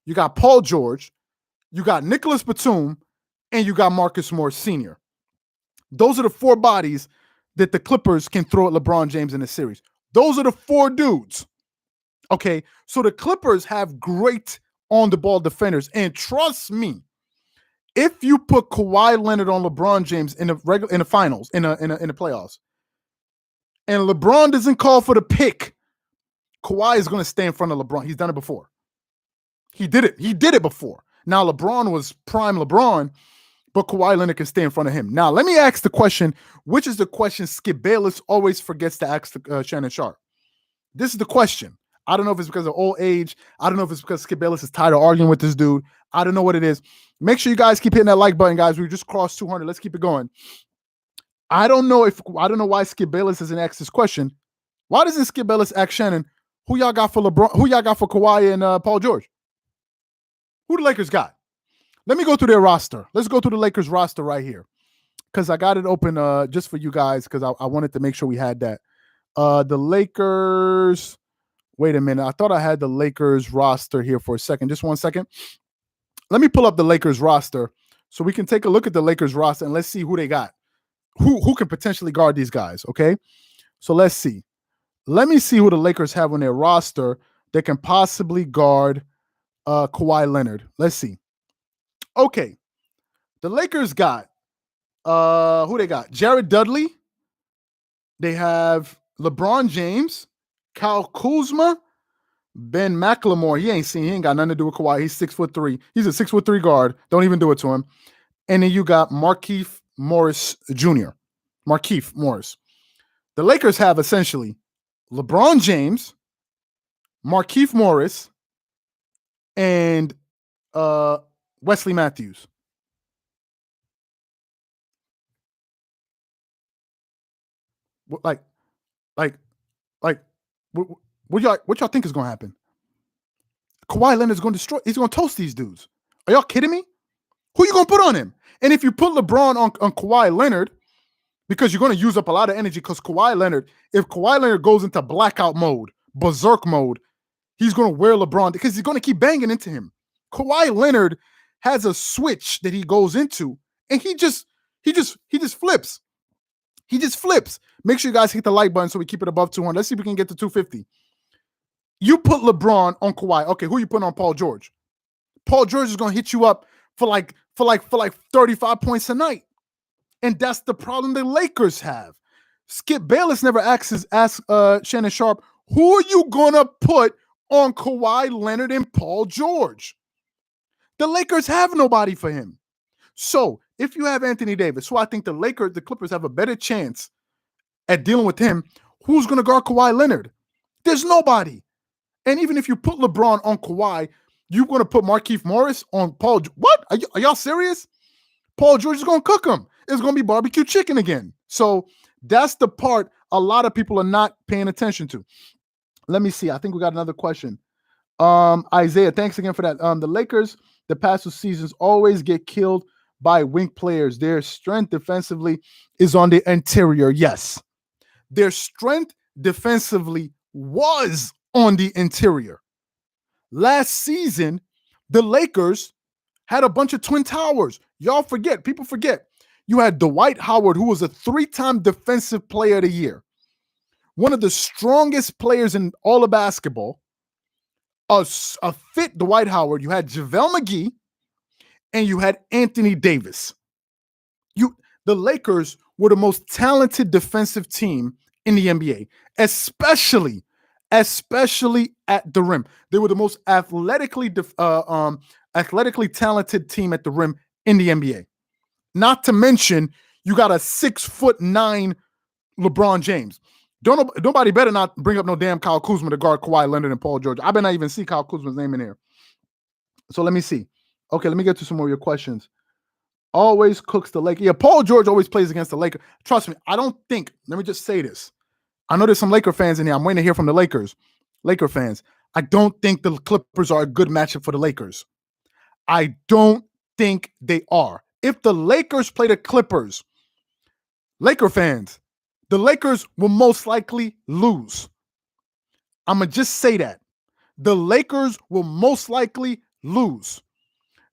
You got Paul George. You got Nicholas Batum. and you got Marcus Morris Sr. Those are the 4 bodies that the Clippers can throw at LeBron James in the series. Those are the 4 dudes. Okay, so the Clippers have great on-the-ball defenders, and trust me, if you put Kawhi Leonard on LeBron James in the finals, in the playoffs, and LeBron doesn't call for the pick, Kawhi is going to stay in front of LeBron. He's done it before. He did it before. Now LeBron was prime LeBron, but Kawhi Leonard can stay in front of him. Now let me ask the question, which is the question Skip Bayless always forgets to ask Shannon Sharp. This is the question. I don't know if it's because of old age. I don't know if it's because Skip Bayless is tired of arguing with this dude. I don't know what it is. Make sure you guys keep hitting that like button, guys. We just crossed 200. Let's keep it going. I don't know why Skip Bayless doesn't ask this question. Why doesn't Skip Bayless ask Shannon, who y'all got for LeBron? Who y'all got for Kawhi and Paul George? Who the Lakers got? Let me go through their roster. Let's go through the Lakers roster right here, because I got it open just for you guys, because I wanted to make sure we had that. The Lakers. Wait a minute. I thought I had the Lakers roster here for a second. Just 1 second. Let me pull up the Lakers roster so we can take a look at the Lakers roster and let's see who they got. Who can potentially guard these guys, okay? So let's see. Let me see who the Lakers have on their roster that can possibly guard Kawhi Leonard. Let's see. Okay. The Lakers got who they got? Jared Dudley. They have LeBron James, Kyle Kuzma, Ben McLemore. He ain't got nothing to do with Kawhi. He's 6'3". He's a 6'3" guard. Don't even do it to him. And then you got Markieff Morris Jr. Markieff Morris. The Lakers have essentially LeBron James, Markieff Morris, and Wesley Matthews. What y'all think is going to happen? Kawhi Leonard's going to destroy. He's going to toast these dudes. Are y'all kidding me? Who you going to put on him? And if you put LeBron on Kawhi Leonard, because you're going to use up a lot of energy, because if Kawhi Leonard goes into blackout mode, berserk mode, he's going to wear LeBron because he's going to keep banging into him. Kawhi Leonard has a switch that he goes into, and he just flips. He just flips. Make sure you guys hit the like button so we keep it above 200. Let's see if we can get to 250. You put LeBron on Kawhi. Okay, who you putting on Paul George? Paul George is going to hit you up for like 35 points a night. And that's the problem the Lakers have. Skip Bayless never asks Shannon Sharp, who are you going to put on Kawhi Leonard and Paul George? The Lakers have nobody for him. So if you have Anthony Davis, who I think the Clippers have a better chance at dealing with him, who's going to guard Kawhi Leonard? There's nobody. And even if you put LeBron on Kawhi, you're going to put Markieff Morris on Paul. What? Are y'all serious? Paul George is going to cook him. It's going to be barbecue chicken again. So that's the part a lot of people are not paying attention to. Let me see. I think we got another question. Isaiah, thanks again for that. The Lakers, the past 2 seasons, always get killed by wing players. Their strength defensively is on the interior. Yes. Their strength defensively was on the interior. Last season, the Lakers had a bunch of twin towers. People forget. You had Dwight Howard, who was a 3-time defensive player of the year. One of the strongest players in all of basketball. A fit Dwight Howard. You had JaVale McGee, and you had Anthony Davis. The Lakers were the most talented defensive team in the NBA, especially at the rim. They were the most athletically talented team at the rim in the NBA. Not to mention, you got a 6'9" LeBron James. Nobody better not bring up no damn Kyle Kuzma to guard Kawhi Leonard and Paul George. I better not even see Kyle Kuzma's name in here. So let me see. Okay, let me get to some more of your questions. Always cooks the Lakers. Yeah, Paul George always plays against the Lakers. Trust me, let me just say this. I know there's some Laker fans in here. I'm waiting to hear from the Laker fans. I don't think the Clippers are a good matchup for the Lakers. I don't think they are. If the Lakers play the Clippers, Laker fans, the Lakers will most likely lose. I'm going to just say that. The Lakers will most likely lose.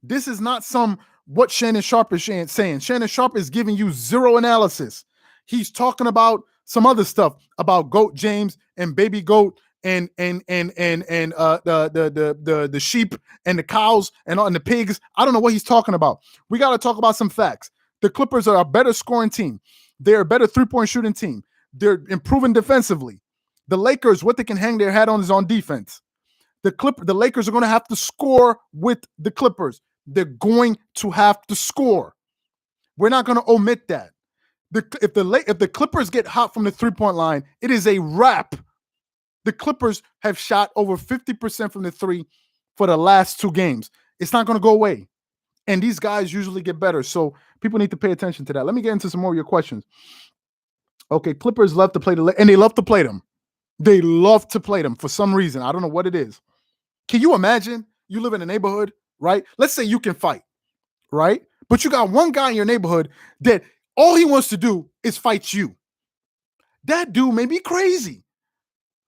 This is not some what Shannon Sharpe is saying. Shannon Sharpe is giving you zero analysis. He's talking about some other stuff about Goat James and Baby Goat and the sheep and the cows and the pigs. I don't know what he's talking about. We got to talk about some facts. The Clippers are a better scoring team. They're a better three-point shooting team. They're improving defensively. The Lakers, what they can hang their hat on is on defense. The Lakers are going to have to score with the Clippers. They're going to have to score. We're not going to omit that. If the Clippers get hot from the three-point line, it is a wrap. The Clippers have shot over 50% from the three for the last 2 games. It's not going to go away. And these guys usually get better. So people need to pay attention to that. Let me get into some more of your questions. Okay, Clippers love to play and they love to play them. They love to play them for some reason. I don't know what it is. Can you imagine you live in a neighborhood, right? Let's say you can fight, right? But you got one guy in your neighborhood that all he wants to do is fight you. That dude may be crazy.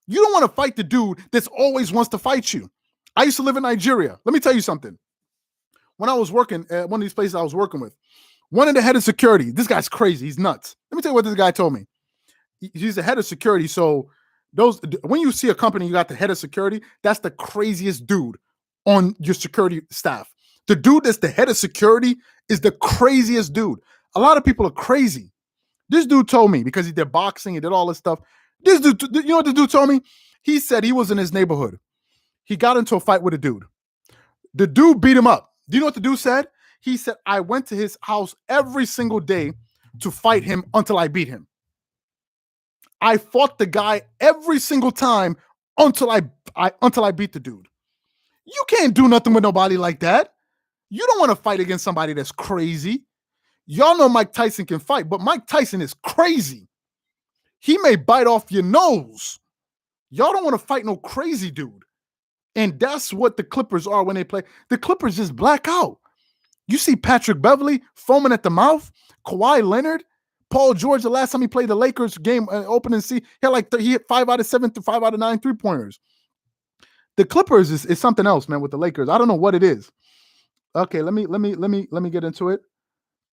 You don't want to fight the dude that always wants to fight you. I used to live in Nigeria. Let me tell you something. When I was working at one of these places I was working with, one of the head of security, this guy's crazy. He's nuts. Let me tell you what this guy told me. He's the head of security. So when you see a company, you got the head of security, that's the craziest dude on your security staff. The dude that's the head of security is the craziest dude. A lot of people are crazy. This dude told me, because he did boxing, he did all this stuff. This dude, you know what the dude told me? He said he was in his neighborhood. He got into a fight with a dude. The dude beat him up. Do you know what the dude said? He said, I went to his house every single day to fight him until I beat him. I fought the guy every single time until I beat the dude. You can't do nothing with nobody like that. You don't want to fight against somebody that's crazy. Y'all know Mike Tyson can fight, but Mike Tyson is crazy. He may bite off your nose. Y'all don't want to fight no crazy dude. And that's what the Clippers are when they play. The Clippers just black out. You see Patrick Beverley foaming at the mouth. Kawhi Leonard. Paul George, the last time he played the Lakers game opening season, he hit 5 out of 7 to 5 out of 9 three-pointers. The Clippers is something else, man, with the Lakers. I don't know what it is. Okay, let me get into it.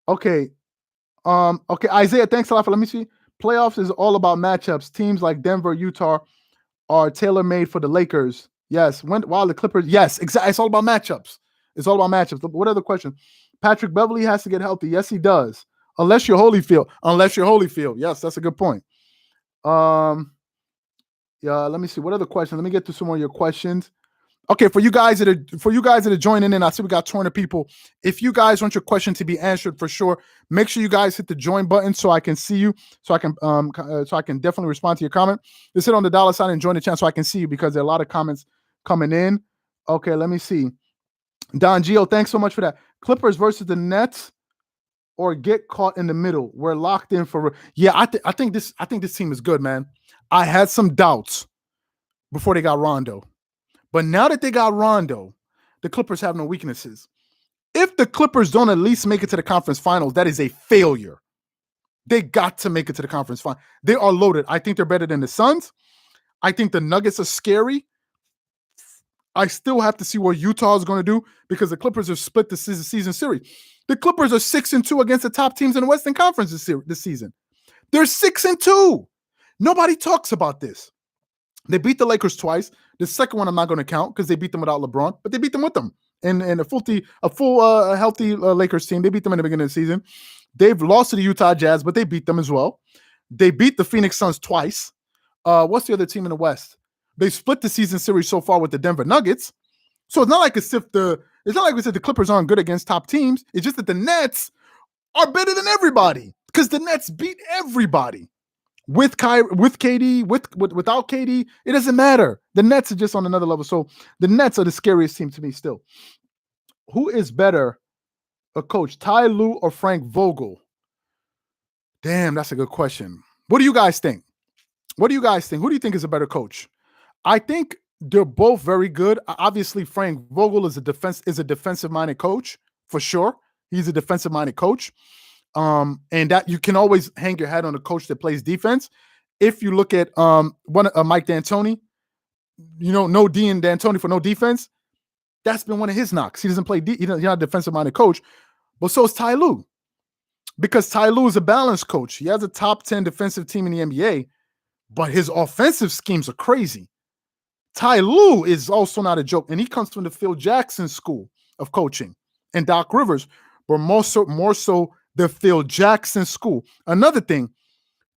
Okay. Okay, Isaiah, thanks a lot for let me see. Playoffs is all about matchups. Teams like Denver, Utah are tailor-made for the Lakers. Yes. While the Clippers, yes, exactly. It's all about matchups. It's all about matchups. What other question? Patrick Beverley has to get healthy. Yes, he does. Unless you're Holyfield. Yes, that's a good point. Yeah, let me see. What other questions? Let me get to some more of your questions. Okay, for you guys that are joining in, I see we got 200 people. If you guys want your question to be answered for sure, make sure you guys hit the join button so I can see you, so I can definitely respond to your comment. Just hit on the $ and join the channel so I can see you, because there are a lot of comments coming in. Okay, let me see. Don Gio, thanks so much for that. Clippers versus the Nets, or get caught in the middle. We're locked in for. Yeah, I think this team is good, man. I had some doubts before they got Rondo. But now that they got Rondo, the Clippers have no weaknesses. If the Clippers don't at least make it to the conference finals, that is a failure. They got to make it to the conference final. They are loaded. I think they're better than the Suns. I think the Nuggets are scary. I still have to see what Utah is going to do, because the Clippers have split the season series. The Clippers are 6-2 against the top teams in the Western Conference this season. They're 6-2. Nobody talks about this. They beat the Lakers twice. The second one I'm not going to count because they beat them without LeBron, but they beat them with them. And a full healthy Lakers team. They beat them in the beginning of the season. They've lost to the Utah Jazz, but they beat them as well. They beat the Phoenix Suns twice. What's the other team in the West? They split the season series so far with the Denver Nuggets. So it's not like we said the Clippers aren't good against top teams. It's just that the Nets are better than everybody, because the Nets beat everybody. With KD, without KD, it doesn't matter. The Nets are just on another level. So the Nets are the scariest team to me still. Who is better, a coach, Ty Lue or Frank Vogel? Damn, that's a good question. What do you guys think? Who do you think is a better coach? I think they're both very good. Obviously, Frank Vogel is a defensive-minded coach for sure. He's a defensive-minded coach. And that you can always hang your hat on a coach that plays defense. If you look at Mike D'Antoni, no D in D'Antoni for no defense. That's been one of his knocks. He doesn't play. He's not a defensive-minded coach. But so is Ty Lue. Because Ty Lue is a balanced coach. He has a top 10 defensive team in the NBA, but his offensive schemes are crazy. Ty Lue is also not a joke, and he comes from the Phil Jackson school of coaching and Doc Rivers, but more so the Phil Jackson school. Another thing,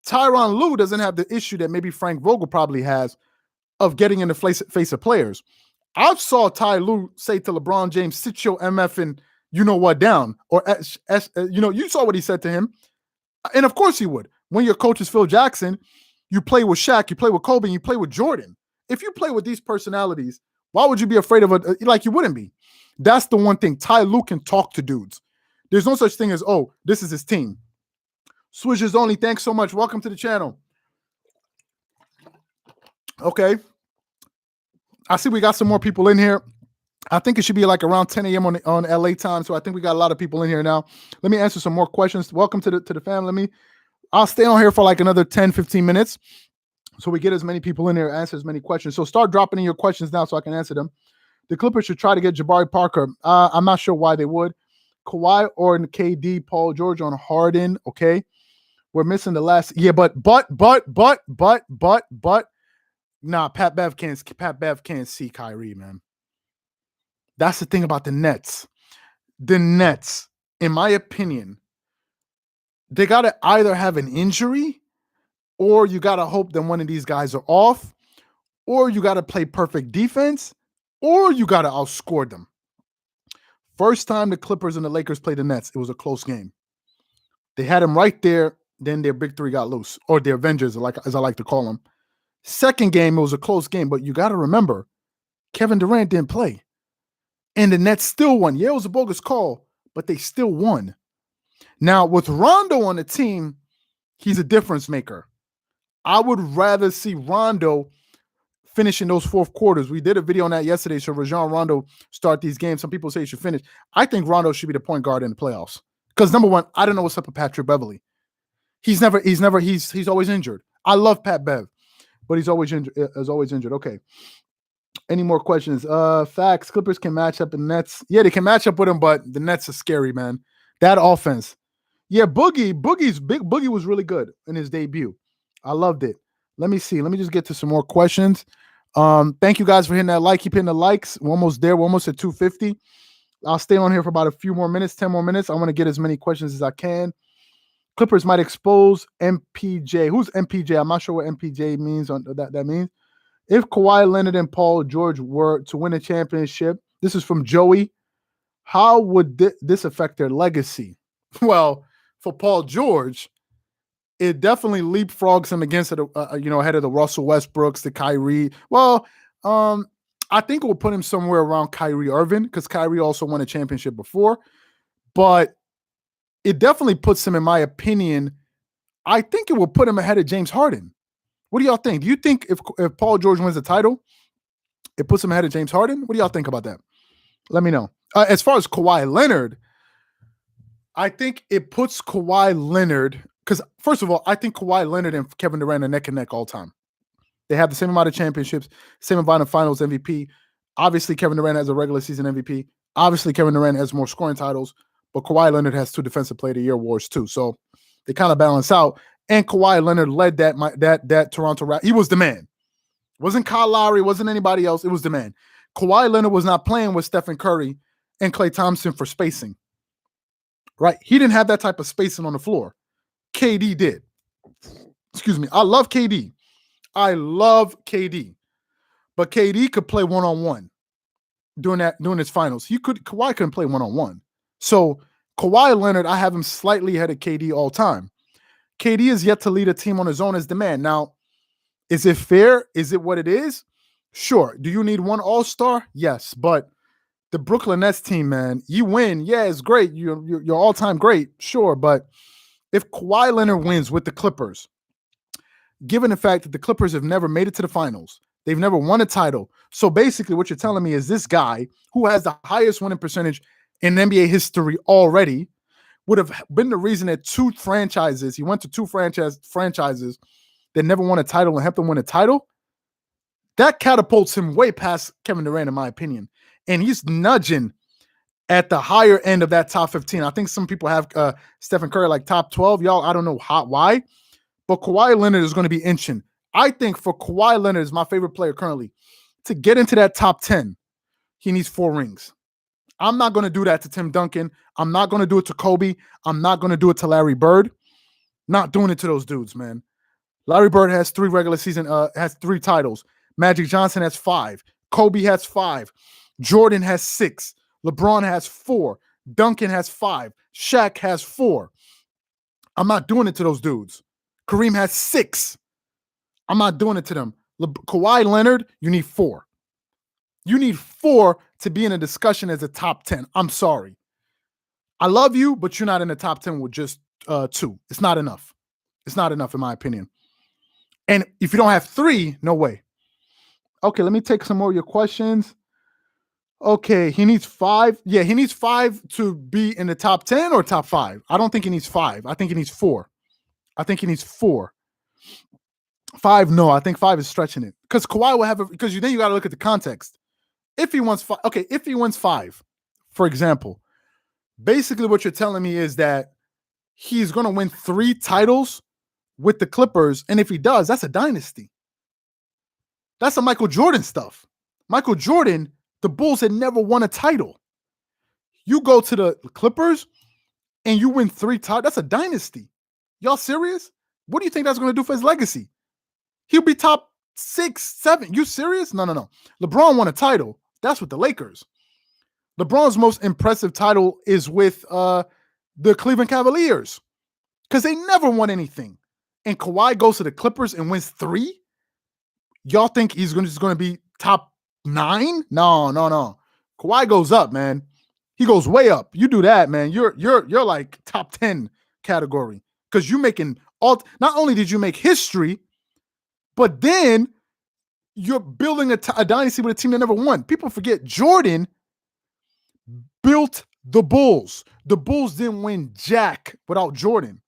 Tyronn Lue doesn't have the issue that maybe Frank Vogel probably has of getting in the face of players. I've saw Ty Lue say to LeBron James, sit your MF and you know what down, or you saw what he said to him. And of course he would. When your coach is Phil Jackson, you play with Shaq, you play with Kobe, and you play with Jordan. If you play with these personalities, why would you be afraid of you wouldn't be? That's the one thing. Ty Lue can talk to dudes. There's no such thing as, oh, this is his team. Swishers only, thanks so much. Welcome to the channel. Okay. I see we got some more people in here. I think it should be like around 10 a.m. on LA time. So I think we got a lot of people in here now. Let me answer some more questions. Welcome to the family. I'll stay on here for like another 10, 15 minutes. So we get as many people in there, answer as many questions. So start dropping in your questions now so I can answer them. The Clippers should try to get Jabari Parker. I'm not sure why they would. Kawhi or KD, Paul George on Harden. Okay. We're missing the last. Yeah, but. Nah, Pat Bev can't see Kyrie, man. That's the thing about the Nets. The Nets, in my opinion, they got to either have an injury, or you got to hope that one of these guys are off, or you got to play perfect defense, or you got to outscore them. First time the Clippers and the Lakers played the Nets, it was a close game. They had them right there, then their big three got loose, or their Avengers, as I like to call them. Second game, it was a close game, but you got to remember, Kevin Durant didn't play. And the Nets still won. Yeah, it was a bogus call, but they still won. Now, with Rondo on the team, he's a difference maker. I would rather see Rondo finish in those fourth quarters. We did a video on that yesterday. So Rajon Rondo start these games. Some people say he should finish. I think Rondo should be the point guard in the playoffs. Because number one, I don't know what's up with Patrick Beverley. He's always injured. I love Pat Bev, but he's always injured. Okay. Any more questions? Facts. Clippers can match up in Nets. Yeah, they can match up with them, but the Nets are scary, man. That offense. Yeah, Boogie was really good in his debut. I loved it. Let me see. Let me just get to some more questions. Thank you guys for hitting that like. Keep hitting the likes. We're almost there. We're almost at 250. I'll stay on here for about a few more minutes, 10 more minutes. I want to get as many questions as I can. Clippers might expose MPJ. Who's MPJ? I'm not sure what MPJ means. That means. If Kawhi Leonard and Paul George were to win a championship, this is from Joey, how would this affect their legacy? Well, for Paul George, it definitely leapfrogs him against it, ahead of the Russell Westbrooks, the Kyrie. Well, I think it will put him somewhere around Kyrie Irving, because Kyrie also won a championship before. But it definitely puts him, in my opinion, I think it will put him ahead of James Harden. What do y'all think? Do you think if Paul George wins the title, it puts him ahead of James Harden? What do y'all think about that? Let me know. As far as Kawhi Leonard, I think it puts Kawhi Leonard, because first of all, I think Kawhi Leonard and Kevin Durant are neck and neck all time. They have the same amount of championships, same amount of finals MVP. Obviously, Kevin Durant has a regular season MVP. Obviously, Kevin Durant has more scoring titles, but Kawhi Leonard has 2 Defensive Player of the Year awards too. So they kind of balance out. And Kawhi Leonard led that Toronto Raptors. He was the man. It wasn't Kyle Lowry, wasn't anybody else. It was the man. Kawhi Leonard was not playing with Stephen Curry and Klay Thompson for spacing. Right? He didn't have that type of spacing on the floor. KD did. Excuse me. I love KD. But KD could play one-on-one during his finals. Kawhi couldn't play one-on-one. So Kawhi Leonard, I have him slightly ahead of KD all time. KD is yet to lead a team on his own as the man. Now, is it fair? Is it what it is? Sure. Do you need one all-star? Yes. But the Brooklyn Nets team, man, you win. Yeah, it's great. You're all-time great. Sure. But if Kawhi Leonard wins with the Clippers, given the fact that the Clippers have never made it to the finals, they've never won a title. So basically what you're telling me is this guy who has the highest winning percentage in NBA history already would have been the reason that he went to 2 franchises that never won a title and helped them win a title. That catapults him way past Kevin Durant, in my opinion. And he's nudging at the higher end of that top 15. I think some people have Stephen Curry like top 12. Y'all, I don't know why, but Kawhi Leonard is going to be inching. I think for Kawhi Leonard is my favorite player currently. To get into that top 10, he needs 4 rings. I'm not going to do that to Tim Duncan. I'm not going to do it to Kobe. I'm not going to do it to Larry Bird. Not doing it to those dudes, man. Larry Bird has 3 regular season, has 3 titles. Magic Johnson has 5. Kobe has 5. Jordan has 6. LeBron has 4. Duncan has 5. Shaq has 4. I'm not doing it to those dudes. Kareem has 6. I'm not doing it to them. Kawhi Leonard, you need 4. You need 4 to be in a discussion as a top 10. I'm sorry. I love you, but you're not in the top 10 with just 2. It's not enough. It's not enough, in my opinion. And if you don't have 3, no way. Okay, let me take some more of your questions. Okay, he needs 5. Yeah, he needs 5 to be in the top 10 or top 5. I don't think he needs 5. I think he needs 4. I think he needs 4. 5, no. I think 5 is stretching it. Because Kawhi will have because then you got to look at the context. If he wins 5, okay, if he wins 5, for example, basically what you're telling me is that he's going to win 3 titles with the Clippers, and if he does, that's a dynasty. That's a Michael Jordan stuff. Michael Jordan, the Bulls had never won a title. You go to the Clippers and you win 3 titles. That's a dynasty. Y'all serious? What do you think that's going to do for his legacy? He'll be top 6, 7. You serious? No. LeBron won a title. That's with the Lakers. LeBron's most impressive title is with the Cleveland Cavaliers because they never won anything. And Kawhi goes to the Clippers and wins 3? Y'all think he's just going to be top 9? No. Kawhi goes up, man. He goes way up. You do that, man. You're like top 10 category because you're making all. Not only did you make history, but then you're building a dynasty with a team that never won. People forget Jordan built the Bulls. The Bulls didn't win jack without Jordan.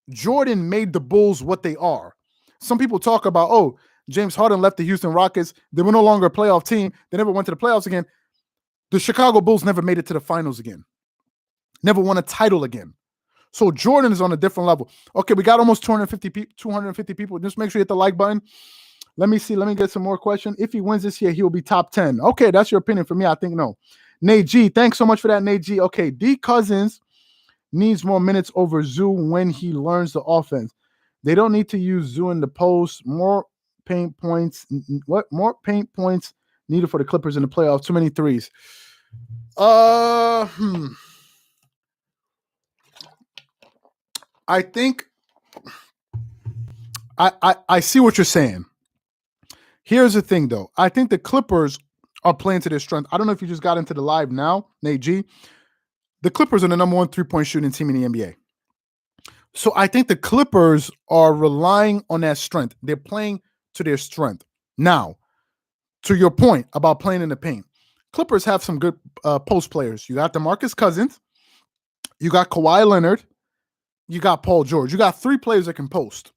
Jordan made the Bulls what they are. Some people talk about, oh, James Harden left the Houston Rockets. They were no longer a playoff team. They never went to the playoffs again. The Chicago Bulls never made it to the finals again. Never won a title again. So Jordan is on a different level. Okay, we got almost 250 people. Just make sure you hit the like button. Let me see. Let me get some more questions. If he wins this year, he will be top 10. Okay, that's your opinion. For me, I think no. Nate G, thanks so much for that, Nate G. Okay, D Cousins needs more minutes over Zoo when he learns the offense. They don't need to use Zoo in the post. More paint points. What? More paint points needed for the Clippers in the playoffs. Too many threes. I think I see what you're saying. Here's the thing, though. I think the Clippers are playing to their strength. I don't know if you just got into the live now, Nate G. The Clippers are the number 1 3-point shooting team in the NBA. So I think the Clippers are relying on that strength. They're playing to their strength. Now, to your point about playing in the paint, Clippers have some good post players. You got DeMarcus Cousins. You got Kawhi Leonard. You got Paul George. You got 3 players that can post.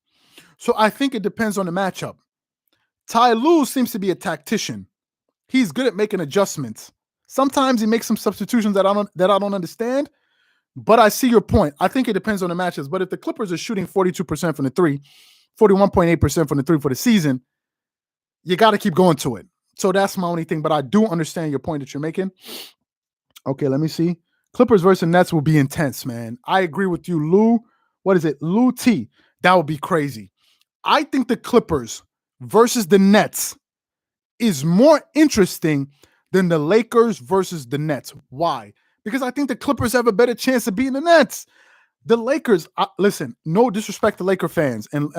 So I think it depends on the matchup. Ty Lue seems to be a tactician. He's good at making adjustments. Sometimes he makes some substitutions that I don't understand, but I see your point. I think it depends on the matches. But if the Clippers are shooting 42% from the 3, 41.8% from the 3 for the season, you got to keep going to it. So that's my only thing. But I do understand your point that you're making. Okay, let me see. Clippers versus Nets will be intense, man. I agree with you, Lou. What is it? Lou T. That would be crazy. I think the Clippers versus the Nets is more interesting than the Lakers versus the Nets. Why? Because I think the Clippers have a better chance of beating the Nets. The Lakers, listen, no disrespect to Laker fans. And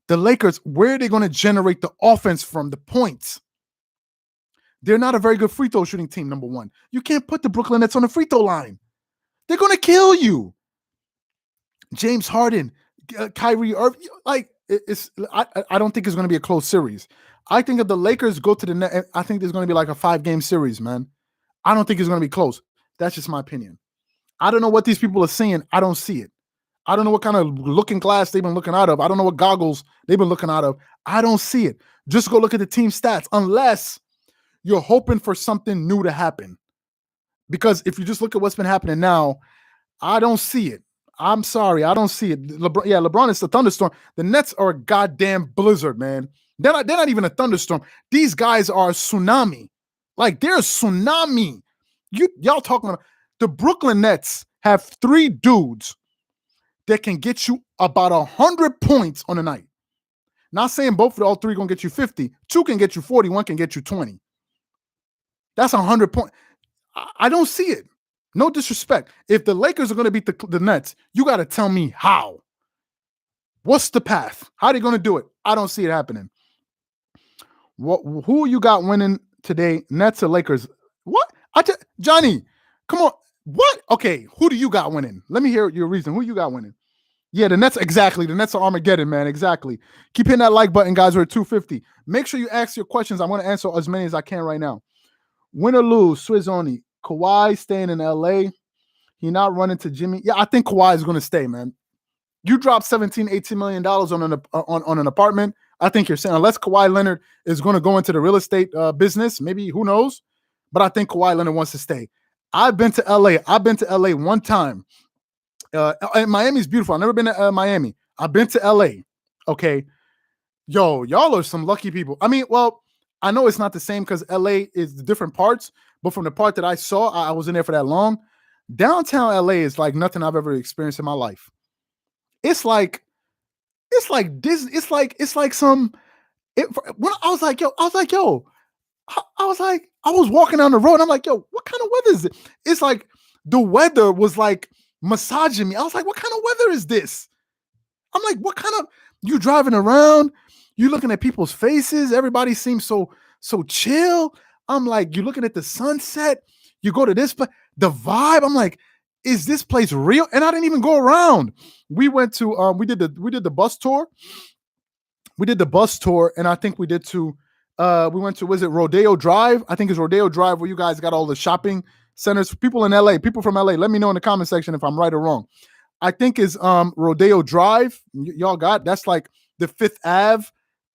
the Lakers, where are they going to generate the offense from, the points? They're not a very good free throw shooting team, number 1. You can't put the Brooklyn Nets on the free throw line. They're going to kill you. James Harden, Kyrie Irving, like, I don't think it's going to be a close series. I think if the Lakers go to the net, I think there's going to be like a 5-game series, man. I don't think it's going to be close. That's just my opinion. I don't know what these people are seeing. I don't see it. I don't know what kind of looking glass they've been looking out of. I don't know what goggles they've been looking out of. I don't see it. Just go look at the team stats, unless you're hoping for something new to happen. Because if you just look at what's been happening now, I don't see it. I'm sorry, I don't see it. LeBron is the thunderstorm. The Nets are a goddamn blizzard, man. They're not even a thunderstorm. These guys are a tsunami. Like they're a tsunami. Y'all talking about the Brooklyn Nets have 3 dudes that can get you about 100 points on a night. Not saying all 3 gonna get you 50. 2 can get you 40. 1 can get you 20. That's 100 points. I don't see it. No disrespect. If the Lakers are going to beat the Nets, you got to tell me how. What's the path? How are they going to do it? I don't see it happening. Who you got winning today? Nets or Lakers? What? Johnny, come on. What? Okay, who do you got winning? Let me hear your reason. Who you got winning? Yeah, the Nets, exactly. The Nets are Armageddon, man. Exactly. Keep hitting that like button, guys. We're at 250. Make sure you ask your questions. I'm going to answer as many as I can right now. Win or lose, Swizzoni. Kawhi staying in LA. He not running to Jimmy. Yeah, I think Kawhi is going to stay, man. You drop $17, $18 million on an apartment. I think you're saying, unless Kawhi Leonard is going to go into the real estate business, maybe, who knows? But I think Kawhi Leonard wants to stay. I've been to LA. I've been to LA one time. Miami's beautiful. I've never been to Miami. I've been to LA. Okay. Yo, y'all are some lucky people. I mean, well, I know it's not the same because LA is the different parts, but from the part that I saw, I was in there for that long. Downtown LA is like nothing I've ever experienced in my life. It's like Disney. It's like some. When I was like, I was walking down the road and I'm like, yo, what kind of weather is it? It's like the weather was like massaging me. I was like, what kind of weather is this? I'm like, what kind of, you driving around, you looking at people's faces, everybody seems so chill. I'm like, you're looking at the sunset, you go to this place, the vibe. I'm like, is this place real? And I didn't even go around. We went to we did the bus tour. We did the bus tour, and I think we did to we went to, was it Rodeo Drive? I think it's Rodeo Drive where you guys got all the shopping centers. People in LA, people from LA, let me know in the comment section if I'm right or wrong. I think is Rodeo Drive. Y'all got, that's like the 5th Ave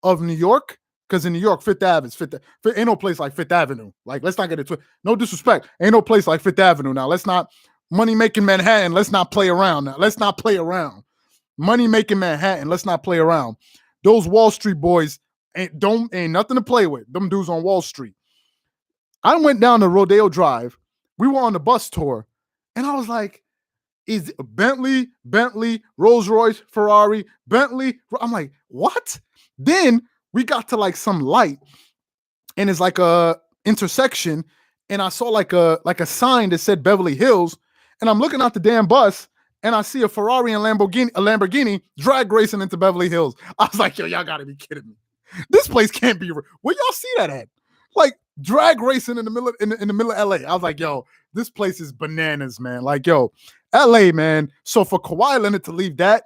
of New York. Because in New York, 5th Ave is ain't no place like 5th Avenue. Like, let's not get it. No disrespect. Ain't no place like 5th Avenue now. Let's not, money making Manhattan. Let's not play around now. Let's not play around. Money making Manhattan. Let's not play around. Those Wall Street boys ain't nothing to play with. Them dudes on Wall Street. I went down to Rodeo Drive. We were on the bus tour, and I was like, is Bentley, Rolls Royce, Ferrari, Bentley. I'm like, what? Then we got to like some light, and it's like a intersection, and I saw like a sign that said Beverly Hills, and I'm looking out the damn bus, and I see a Ferrari and Lamborghini drag racing into Beverly Hills. I was like, yo, y'all gotta be kidding me. This place can't be real. Where y'all see that at? Like drag racing in the middle of LA. I was like, yo, this place is bananas, man. Like, yo, LA, man. So for Kawhi Leonard to leave that,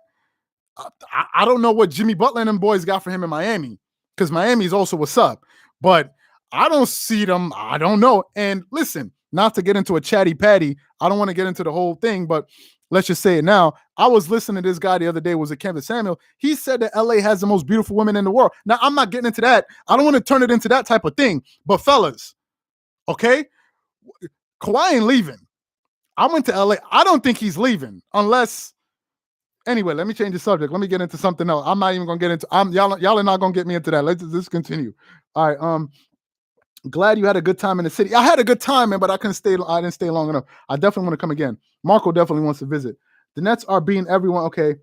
I don't know what Jimmy Butler and them boys got for him in Miami, because Miami is also what's up. But I don't see them. I don't know. And listen, not to get into a chatty patty, I don't want to get into the whole thing, but let's just say it now. I was listening to this guy the other day, was it Kevin Samuel? He said that LA has the most beautiful women in the world. Now, I'm not getting into that. I don't want to turn it into that type of thing. But fellas, okay? Kawhi ain't leaving. I went to LA. I don't think he's leaving unless, anyway, let me change the subject. Let me get into something else. I'm not even going to get into, y'all are not going to get me into that. Let's just continue. All right. Glad you had a good time in the city. I had a good time, man, but I didn't stay long enough. I definitely want to come again. Marco definitely wants to visit. The Nets are beating everyone. Okay.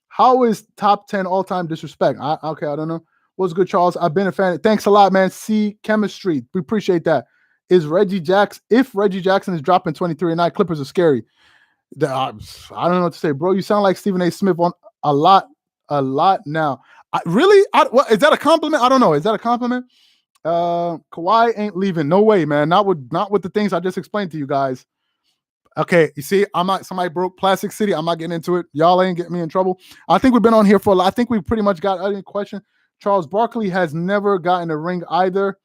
How is top 10 all-time disrespect? Okay, I don't know. What's good, Charles? I've been a fan. Thanks a lot, man. See chemistry. We appreciate that. If Reggie Jackson is dropping 23 a night, Clippers are scary. I don't know what to say, bro. You sound like Stephen A. Smith on a lot now. What, is that a compliment? I don't know. Is that a compliment? Kawhi ain't leaving. No way, man. Not with the things I just explained to you guys. Okay, you see, somebody broke Plastic City. I'm not getting into it. Y'all ain't getting me in trouble. I think we've been on here for a lot. I think we pretty much got any question. Charles Barkley has never gotten a ring either.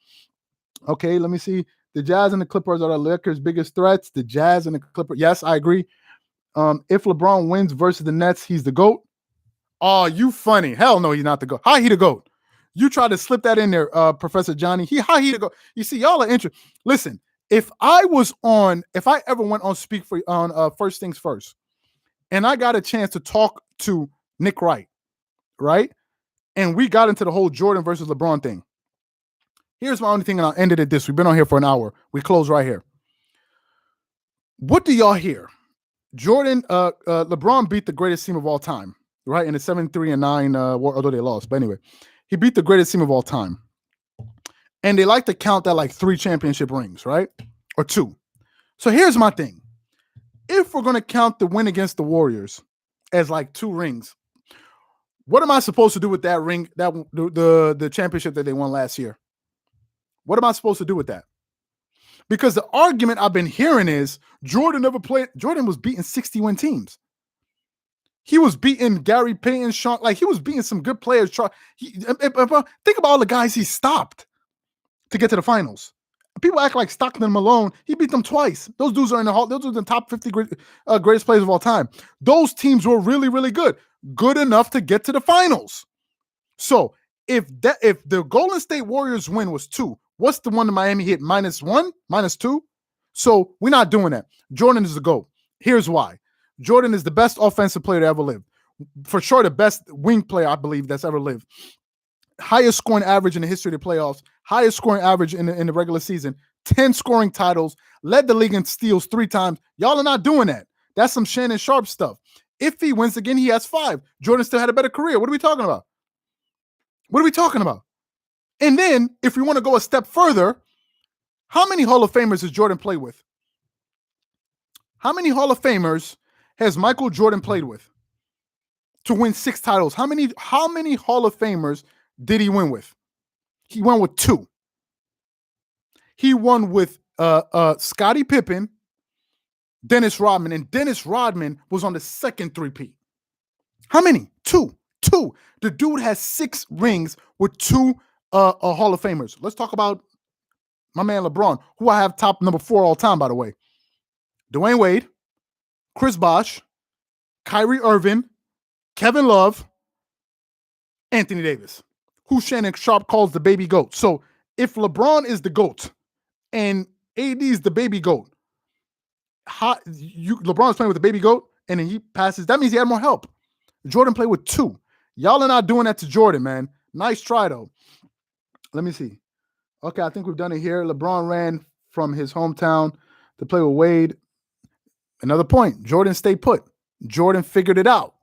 Okay, let me see. The Jazz and the Clippers are the Lakers' biggest threats. The Jazz and the Clippers. Yes, I agree. If LeBron wins versus the Nets, he's the GOAT. Oh, you funny. Hell no, he's not the GOAT. How he the GOAT? You tried to slip that in there, Professor Johnny. How he the GOAT? You see, y'all are interested. Listen, If I ever went on Speak for on First Things First, and I got a chance to talk to Nick Wright, right? And we got into the whole Jordan versus LeBron thing. Here's my only thing, and I'll end it at this. We've been on here for an hour. We close right here. What do y'all hear? LeBron beat the greatest team of all time, right? In the 7-3-9, although they lost. But anyway, he beat the greatest team of all time. And they like to count that like 3 championship rings, right? Or 2. So here's my thing. If we're going to count the win against the Warriors as like 2 rings, what am I supposed to do with that ring, the championship that they won last year? What am I supposed to do with that? Because the argument I've been hearing is Jordan was beating 60-win teams. He was beating Gary Payton, Sean, like he was beating some good players. Think about all the guys he stopped to get to the finals. People act like Stockton and Malone. He beat them twice. Those dudes are in the top 50 greatest players of all time. Those teams were really, really good. Good enough to get to the finals. So if the Golden State Warriors win was 2, what's the one that Miami hit? -1, -2? So we're not doing that. Jordan is the GOAT. Here's why. Jordan is the best offensive player to ever live. For sure, the best wing player, I believe, that's ever lived. Highest scoring average in the history of the playoffs. Highest scoring average in the regular season. 10 scoring titles. Led the league in steals 3 times. Y'all are not doing that. That's some Shannon Sharp stuff. If he wins again, he has 5. Jordan still had a better career. What are we talking about? What are we talking about? And then, if we want to go a step further, how many Hall of Famers does Jordan play with? How many Hall of Famers has Michael Jordan played with to win 6 titles? How many Hall of Famers did he win with? He won with 2. He won with Scottie Pippen, Dennis Rodman, and Dennis Rodman was on the second 3-peat. How many? 2. The dude has 6 rings with 2 Hall of Famers. Let's talk about my man LeBron, who I have top number 4 all time, by the way. Dwayne Wade, Chris Bosh, Kyrie Irving, Kevin Love, Anthony Davis, who Shannon Sharp calls the baby GOAT. So if LeBron is the GOAT and AD is the baby GOAT, LeBron's playing with the baby GOAT and then he passes, that means he had more help. Jordan played with 2. Y'all are not doing that to Jordan, man. Nice try, though. Let me see. Okay, I think we've done it here. LeBron ran from his hometown to play with Wade. Another point. Jordan stayed put. Jordan figured it out.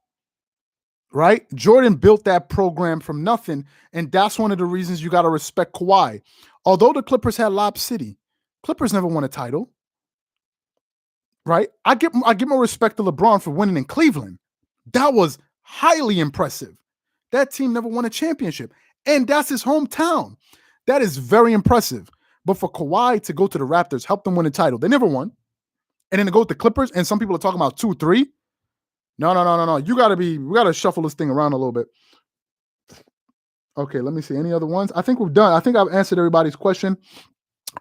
Right? Jordan built that program from nothing, and that's one of the reasons you got to respect Kawhi. Although the Clippers had Lob City, Clippers never won a title. Right? I give more respect to LeBron for winning in Cleveland. That was highly impressive. That team never won a championship, and that's his hometown. That is very impressive. But for Kawhi to go to the Raptors, help them win a title, they never won. And then to go with the Clippers, and some people are talking about 2, 3. No. We gotta shuffle this thing around a little bit. Okay, let me see. Any other ones? I think we've done. I think I've answered everybody's question.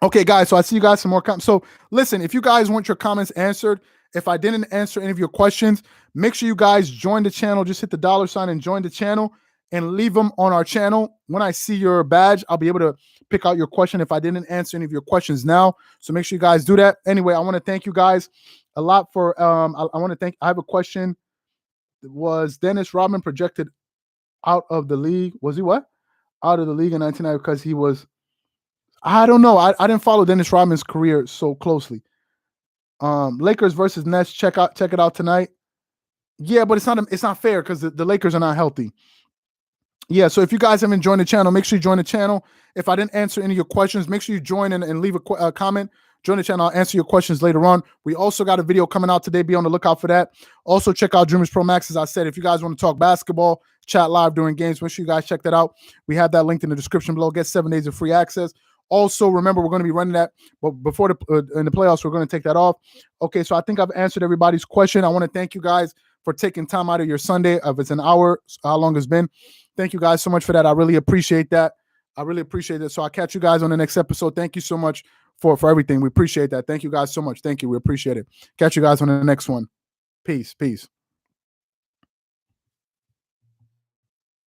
Okay, guys, so I see you guys some more comments. So listen, if you guys want your comments answered, if I didn't answer any of your questions, make sure you guys join the channel. Just hit the $ and join the channel and leave them on our channel. When I see your badge, I'll be able to pick out your question if I didn't answer any of your questions now. So make sure you guys do that. Anyway, I want to thank you guys a lot for, I have a question. Was Dennis Rodman projected out of the league? Was he what? Out of the league in 1990 because he was, I don't know. I didn't follow Dennis Rodman's career so closely. Lakers versus Nets. Check it out tonight. Yeah, but it's not fair because the Lakers are not healthy. Yeah, so if you guys haven't joined the channel, make sure you join the channel. If I didn't answer any of your questions, make sure you join and leave a comment. Join the channel. I'll answer your questions later on. We also got a video coming out today. Be on the lookout for that. Also, check out Dreamerspro Max. As I said, if you guys want to talk basketball, chat live during games, make sure you guys check that out. We have that linked in the description below. Get 7 days of free access. Also, remember, we're going to be running that, but before in the playoffs, we're going to take that off. Okay, so I think I've answered everybody's question. I want to thank you guys for taking time out of your Sunday. If it's an hour, how long it's been. Thank you guys so much for that. I really appreciate that. So I'll catch you guys on the next episode. Thank you so much for everything. We appreciate that. Thank you guys so much. Thank you. We appreciate it. Catch you guys on the next one. Peace.